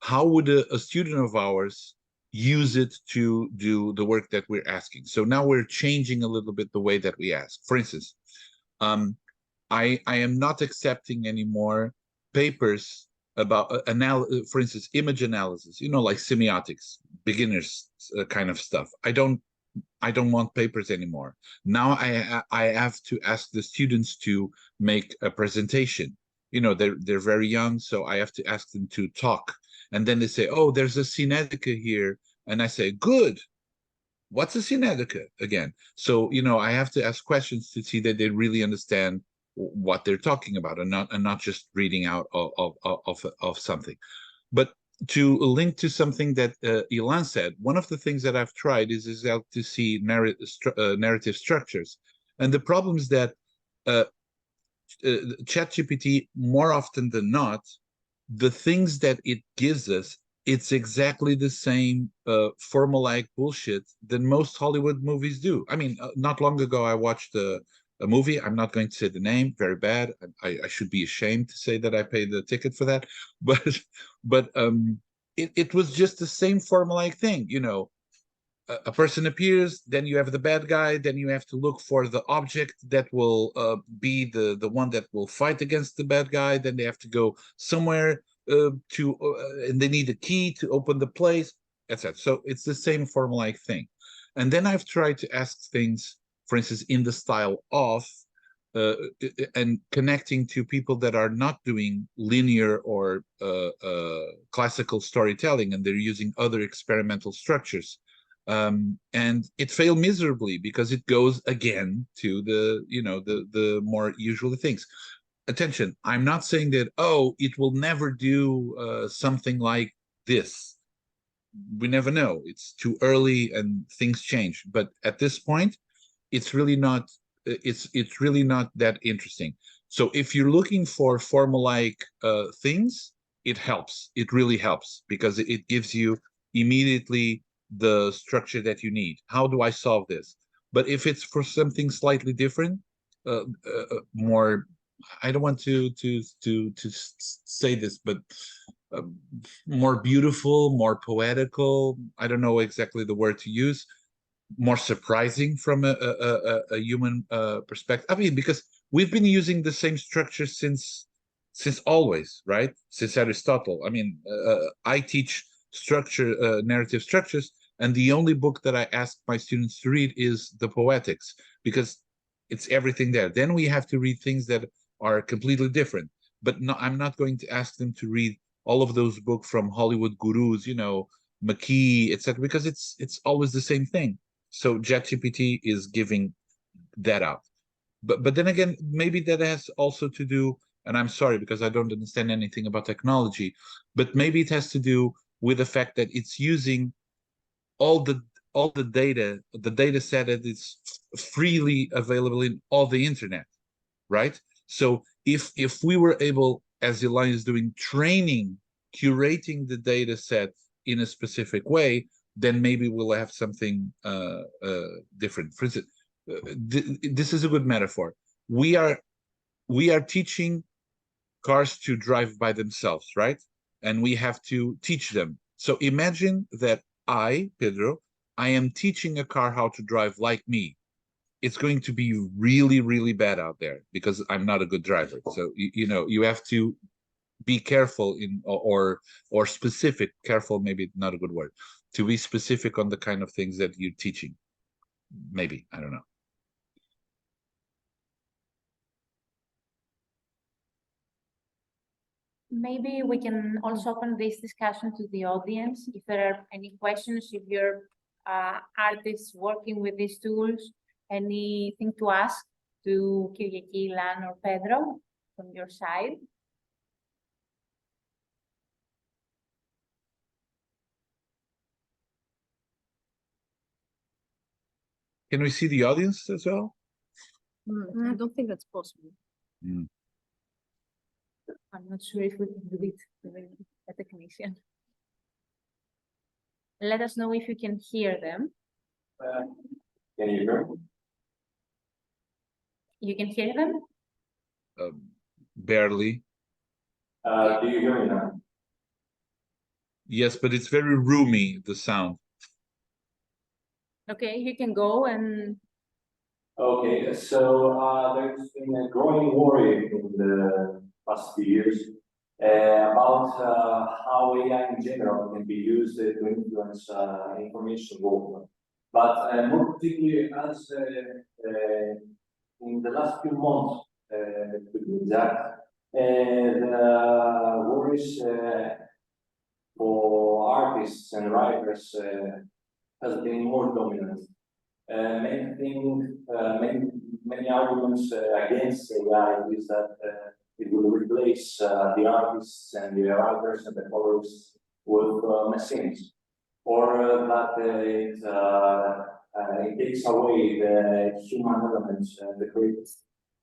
how would a student of ours use it to do the work that we're asking. So now we're changing a little bit the way that we ask. For instance, I am not accepting anymore papers about for instance, image analysis, you know, like semiotics, beginners kind of stuff. I don't want papers anymore. Now I have to ask the students to make a presentation. You know, they're very young, so I have to ask them to talk. And then they say, oh, there's a Sinedica here. And I say, good. What's a Sinedica again? So, you know, I have to ask questions to see that they really understand what they're talking about, and not just reading out of something. But to link to something that Ιλάν said, one of the things that I've tried is to see narrative structures. And the problem is that ChatGPT, more often than not, the things that it gives us, it's exactly the same formulaic bullshit that most Hollywood movies do. I mean, not long ago, I watched a movie. I'm not going to say the name, very bad. I should be ashamed to say that I paid the ticket for that. But it was just the same formulaic thing. You know, a person appears, then you have the bad guy, then you have to look for the object that will be the one that will fight against the bad guy. Then they have to go somewhere and they need a key to open the place, etc. So it's the same formulaic thing. And then I've tried to ask things, for instance, in the style of and connecting to people that are not doing linear or classical storytelling, and they're using other experimental structures. And it failed miserably because it goes again to the more usual things. Attention, I'm not saying that, oh, it will never do something like this. We never know. It's too early and things change. But at this point, it's really not that interesting. So if you're looking for formulaic things, it helps. It really helps because it gives you immediately the structure that you need. How do I solve this? But if it's for something slightly different, more, I don't want to say this, but more beautiful, more poetical, I don't know exactly the word to use, more surprising from a human perspective. I mean, because we've been using the same structure since always, right? Since Aristotle. I mean, I teach narrative structures, and the only book that I ask my students to read is the Poetics, because it's everything there. Then we have to read things that are completely different. But no, I'm not going to ask them to read all of those books from Hollywood gurus, McKee, etc., because it's always the same thing. So ChatGPT is giving that out. But then again, maybe that has also to do, and I'm sorry because I don't understand anything about technology, but maybe it has to do with the fact that it's using all the data, the data set that is freely available in all the internet, right? So if we were able, as Ιλάν is doing, curating the data set in a specific way, then maybe we'll have something different. For instance, this is a good metaphor. We are teaching cars to drive by themselves, right? And we have to teach them. So imagine that I, Pedro, I am teaching a car how to drive like me. It's going to be really, really bad out there because I'm not a good driver. So, you have to be careful or specific. Careful, maybe not a good word. To be specific on the kind of things that you're teaching. Maybe, I don't know. Maybe we can also open this discussion to the audience. If there are any questions, if you're artists working with these tools, anything to ask to Kyriaki, Ιλάν, or Pedro from your side? Can we see the audience as well? I don't think that's possible. Mm. I'm not sure if we can do it with a technician. Let us know if you can hear them. Can you hear me? You can hear them? Barely. Do you hear me now? Yes, but it's very roomy, the sound. Okay, you can go and... Okay, so there's been a growing worry in the past few years about how AI in general can be used to influence information movement. But more particularly, as in the last few months, to be exact, the worries for artists and writers has been more dominant. Many arguments against AI is that it will replace the artists and the writers and the colorists with machines, or that it takes away the human elements and the creative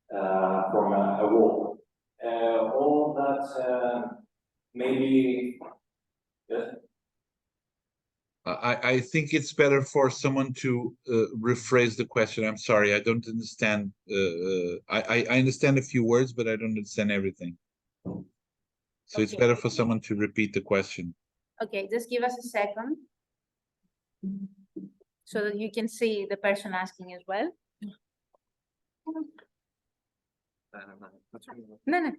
from a work. All that maybe. I think it's better for someone to rephrase the question. I'm sorry, I don't understand. I understand a few words, but I don't understand everything. So it's better for someone to repeat the question. Okay, just give us a second so that you can see the person asking as well. No, no.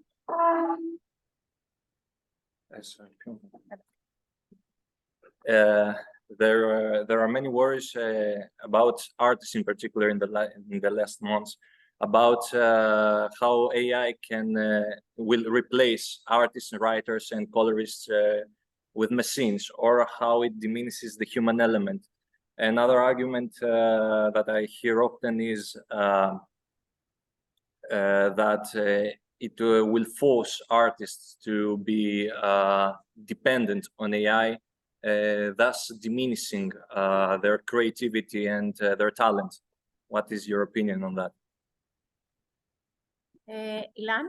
There are many worries about artists in particular in the last months about how AI will replace artists and writers and colorists with machines, or how it diminishes the human element. Another argument that I hear often is that it will force artists to be dependent on AI, thus diminishing their creativity and their talent. What is your opinion on that? Ιλάν.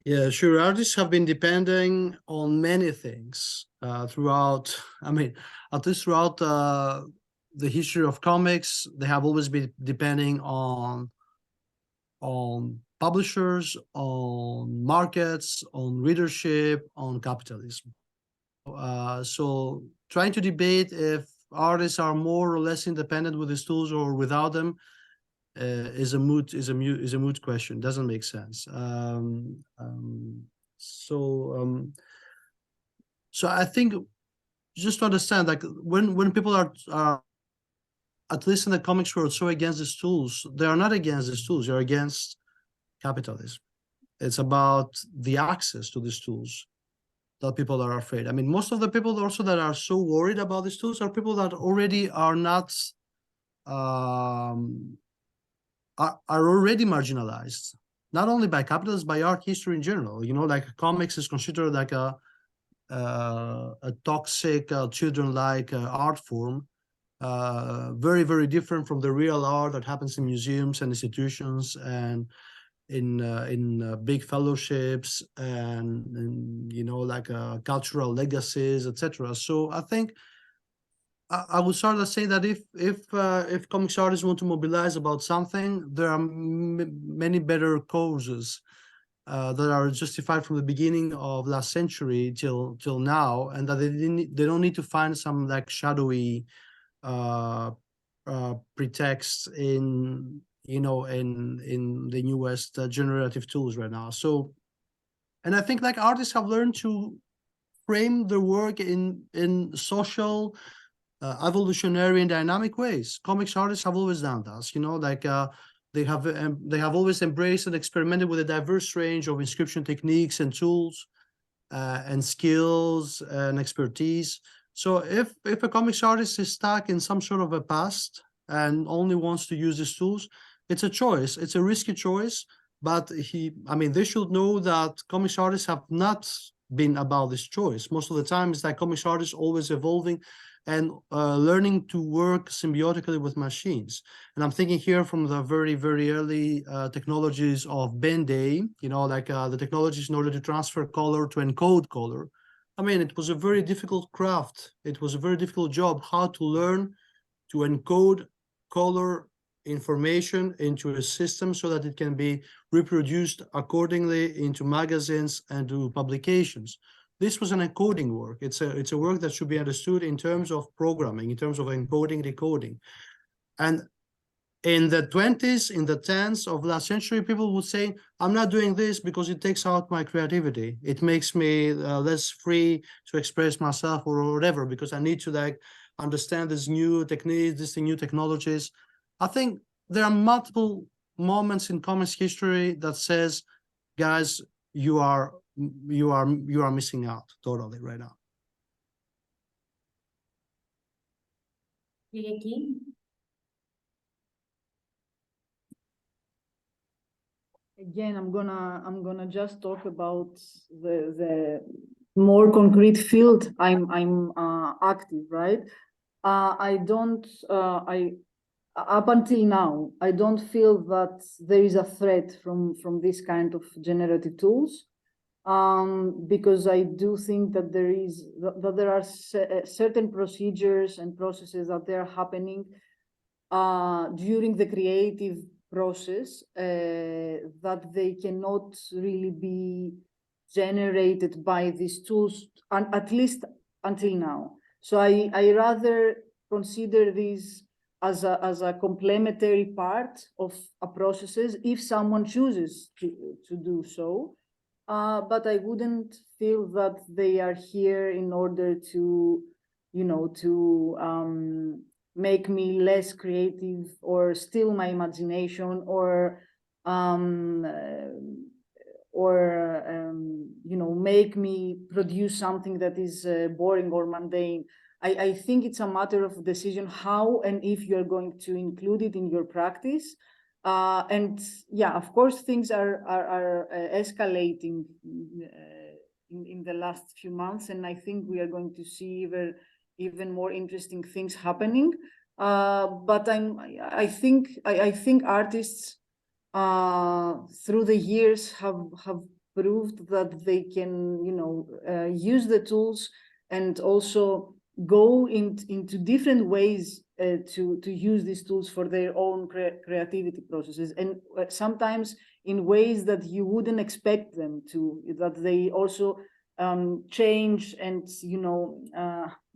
Yeah, sure. Artists have been depending on many things throughout, I mean, at least throughout the history of comics. They have always been depending on publishers, on markets, on readership, on capitalism. So trying to debate if artists are more or less independent with these tools or without them is a moot question. Doesn't make sense. So I think just to understand, like when people are at least in the comics world so against these tools, they are not against these tools. They're against capitalism. It's about the access to these tools that people are afraid. I mean, most of the people also that are so worried about these tools are people that already are not are already marginalized, not only by capitalism, by art history in general. You know, like comics is considered like a toxic, children-like art form, very, very different from the real art that happens in museums and institutions and in big fellowships and you know, like cultural legacies, etc. So I think I would start to say that if comics artists want to mobilize about something, there are many better causes that are justified from the beginning of last century till now, and that they don't need to find some like shadowy pretext in, you know, in the newest generative tools right now. So, and I think like artists have learned to frame their work in social, evolutionary and dynamic ways. Comics artists have always done that, you know, like they have always embraced and experimented with a diverse range of inscription techniques and tools and skills and expertise. So if a comics artist is stuck in some sort of a past and only wants to use these tools, it's a choice. It's a risky choice, but I mean, they should know that comics artists have not been about this choice. Most of the time, it's like comics artists always evolving and learning to work symbiotically with machines. And I'm thinking here from the very, very early technologies of Ben Day, you know, like the technologies in order to transfer color, to encode color. I mean, it was a very difficult craft. It was a very difficult job, how to learn to encode color information into a system so that it can be reproduced accordingly into magazines and to publications. This was an encoding work. It's a work that should be understood in terms of programming, in terms of encoding, decoding. And in the 20s, in the 10s of last century, people would say, I'm not doing this because it takes out my creativity. It makes me less free to express myself or whatever, because I need to like understand these new techniques, these new technologies. I think there are multiple moments in comics history that says, guys, you are missing out totally right now. Again, I'm gonna just talk about the more concrete field I'm active, right? Up until now, I don't feel that there is a threat from this kind of generative tools, because I do think that there are certain procedures and processes that they are happening during the creative process that they cannot really be generated by these tools, at least until now. So I rather consider these as a complementary part of a processes if someone chooses to do so. But I wouldn't feel that they are here in order to, you know, to make me less creative or steal my imagination or you know, make me produce something that is boring or mundane. I think it's a matter of decision how and if you're going to include it in your practice. And yeah, of course, things are escalating in the last few months, and I think we are going to see even more interesting things happening. But I think artists through the years have proved that they can, you know, use the tools and also go into different ways to use these tools for their own creativity processes, and sometimes in ways that you wouldn't expect them to, that they also change and, you know,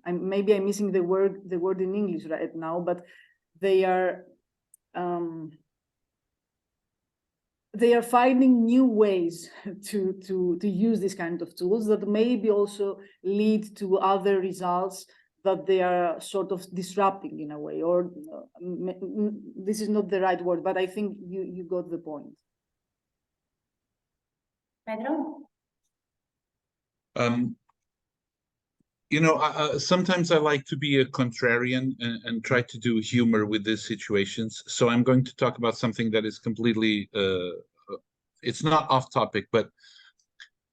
maybe I'm missing the word in English right now, but they are finding new ways to use these kind of tools that maybe also lead to other results that they are sort of disrupting in a way, or this is not the right word, but I think you got the point. Pedro? You know, sometimes I like to be a contrarian and try to do humor with these situations. So I'm going to talk about something that is completely, it's not off topic, but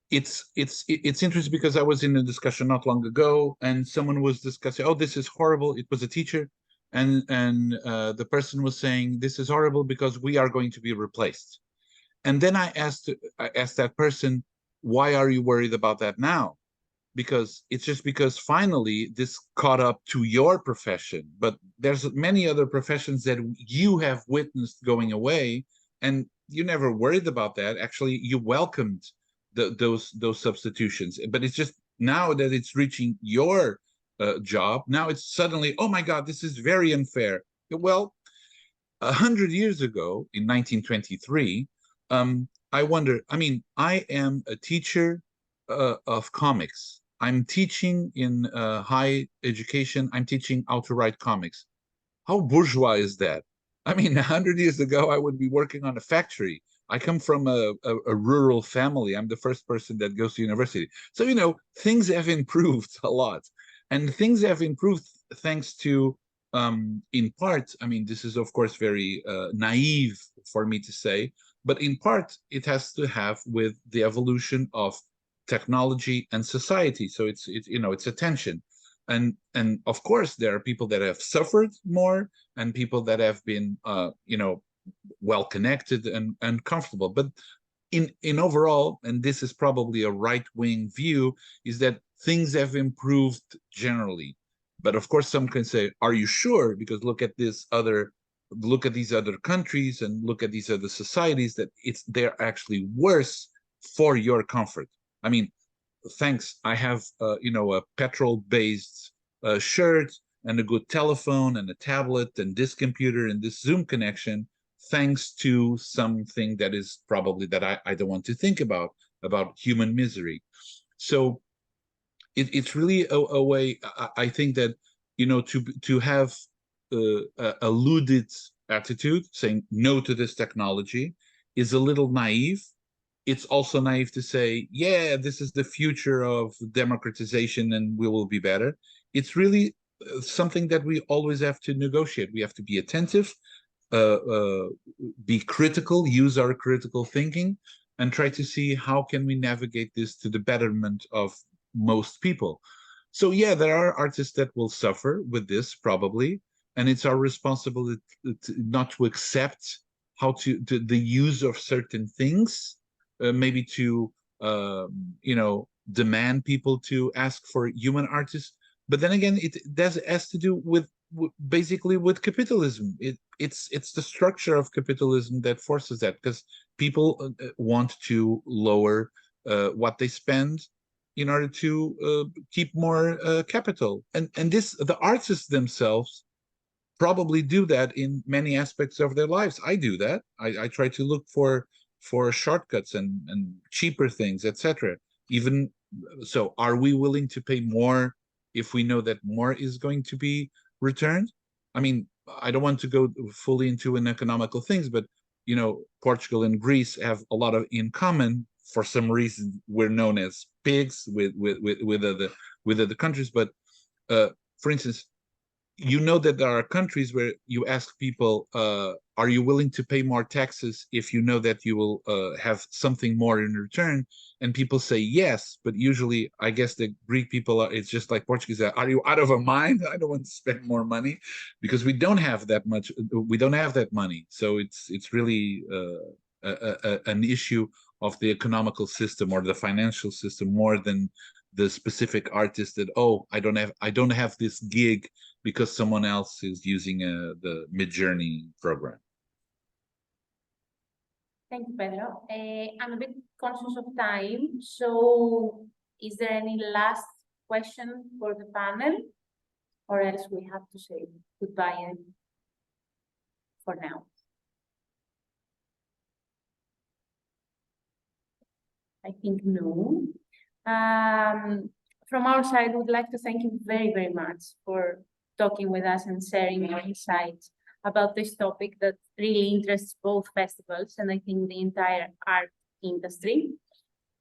it's interesting because I was in a discussion not long ago and someone was discussing, oh, this is horrible. It was a teacher. And the person was saying, this is horrible because we are going to be replaced. And then I asked that person, why are you worried about that now? Because it's just because finally this caught up to your profession, but there's many other professions that you have witnessed going away and you never worried about that. Actually, you welcomed those substitutions, but it's just now that it's reaching your job, now it's suddenly, oh my God, this is very unfair. Well, 100 years ago in 1923, I wonder, I mean, I am a teacher of comics. I'm teaching in high education. I'm teaching how to write comics. How bourgeois is that? I mean, 100 years ago, I would be working on a factory. I come from a rural family. I'm the first person that goes to university. So, you know, things have improved a lot. And things have improved thanks to, in part, I mean, this is, of course, very naive for me to say, but in part, it has to have with the evolution of technology and society. So it's you know, it's a tension. And of course, there are people that have suffered more and people that have been, you know, well connected and comfortable. But in overall, and this is probably a right-wing view, is that things have improved generally. But of course, some can say, are you sure? Because look at these other countries and look at these other societies that they're actually worse for your comfort. I mean, thanks, I have, you know, a petrol-based shirt and a good telephone and a tablet and this computer and this Zoom connection, thanks to something that is probably that I don't want to think about human misery. So it's really a way, I think that, you know, to have a alluded attitude, saying no to this technology, is a little naive. It's also naive to say, yeah, this is the future of democratization and we will be better. It's really something that we always have to negotiate. We have to be attentive, be critical, use our critical thinking, and try to see how can we navigate this to the betterment of most people. So yeah, there are artists that will suffer with this probably, and it's our responsibility not to accept how to the use of certain things. Maybe to, you know, demand people to ask for human artists. But then again, it has to do with basically with capitalism. It's the structure of capitalism that forces that, because people want to lower what they spend in order to keep more capital. And the artists themselves probably do that in many aspects of their lives. I do that. I try to look for shortcuts and cheaper things, etc. Even so, are we willing to pay more if we know that more is going to be returned? I mean, I don't want to go fully into an economical things, but you know, Portugal and Greece have a lot of in common. For some reason, we're known as pigs with other countries. But for instance, you know that there are countries where you ask people, are you willing to pay more taxes if you know that you will have something more in return? And people say yes, but usually I guess the Greek people are, it's just like Portuguese, are you out of a mind? I don't want to spend more money, because we don't have that much, we don't have that money. So it's really an issue of the economical system or the financial system more than the specific artist that, oh, I don't have this gig because someone else is using the Midjourney program. Thank you, Pedro. I'm a bit conscious of time, so is there any last question for the panel, or else we have to say goodbye for now? I think no. From our side, we'd like to thank you very, very much for talking with us and sharing your insights about this topic that really interests both festivals and I think the entire art industry.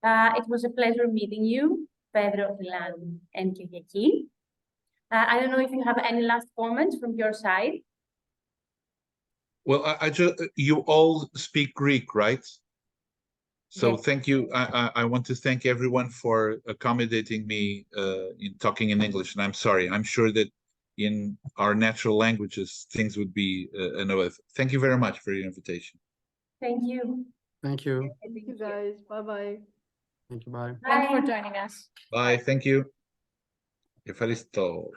It was a pleasure meeting you, Pedro, Ιλάν, and Kyriaki. I don't know if you have any last comments from your side. Well, I just, you all speak Greek, right? So Yes. thank you. I want to thank everyone for accommodating me in talking in English, and I'm sorry. I'm sure that in our natural languages, things would be another. Thank you very much for your invitation. Thank you. Thank you. Thank you, guys. Bye-bye. Thank you. Bye. Thank you for Bye. joining us. Bye. Thank you. Ευχαριστώ.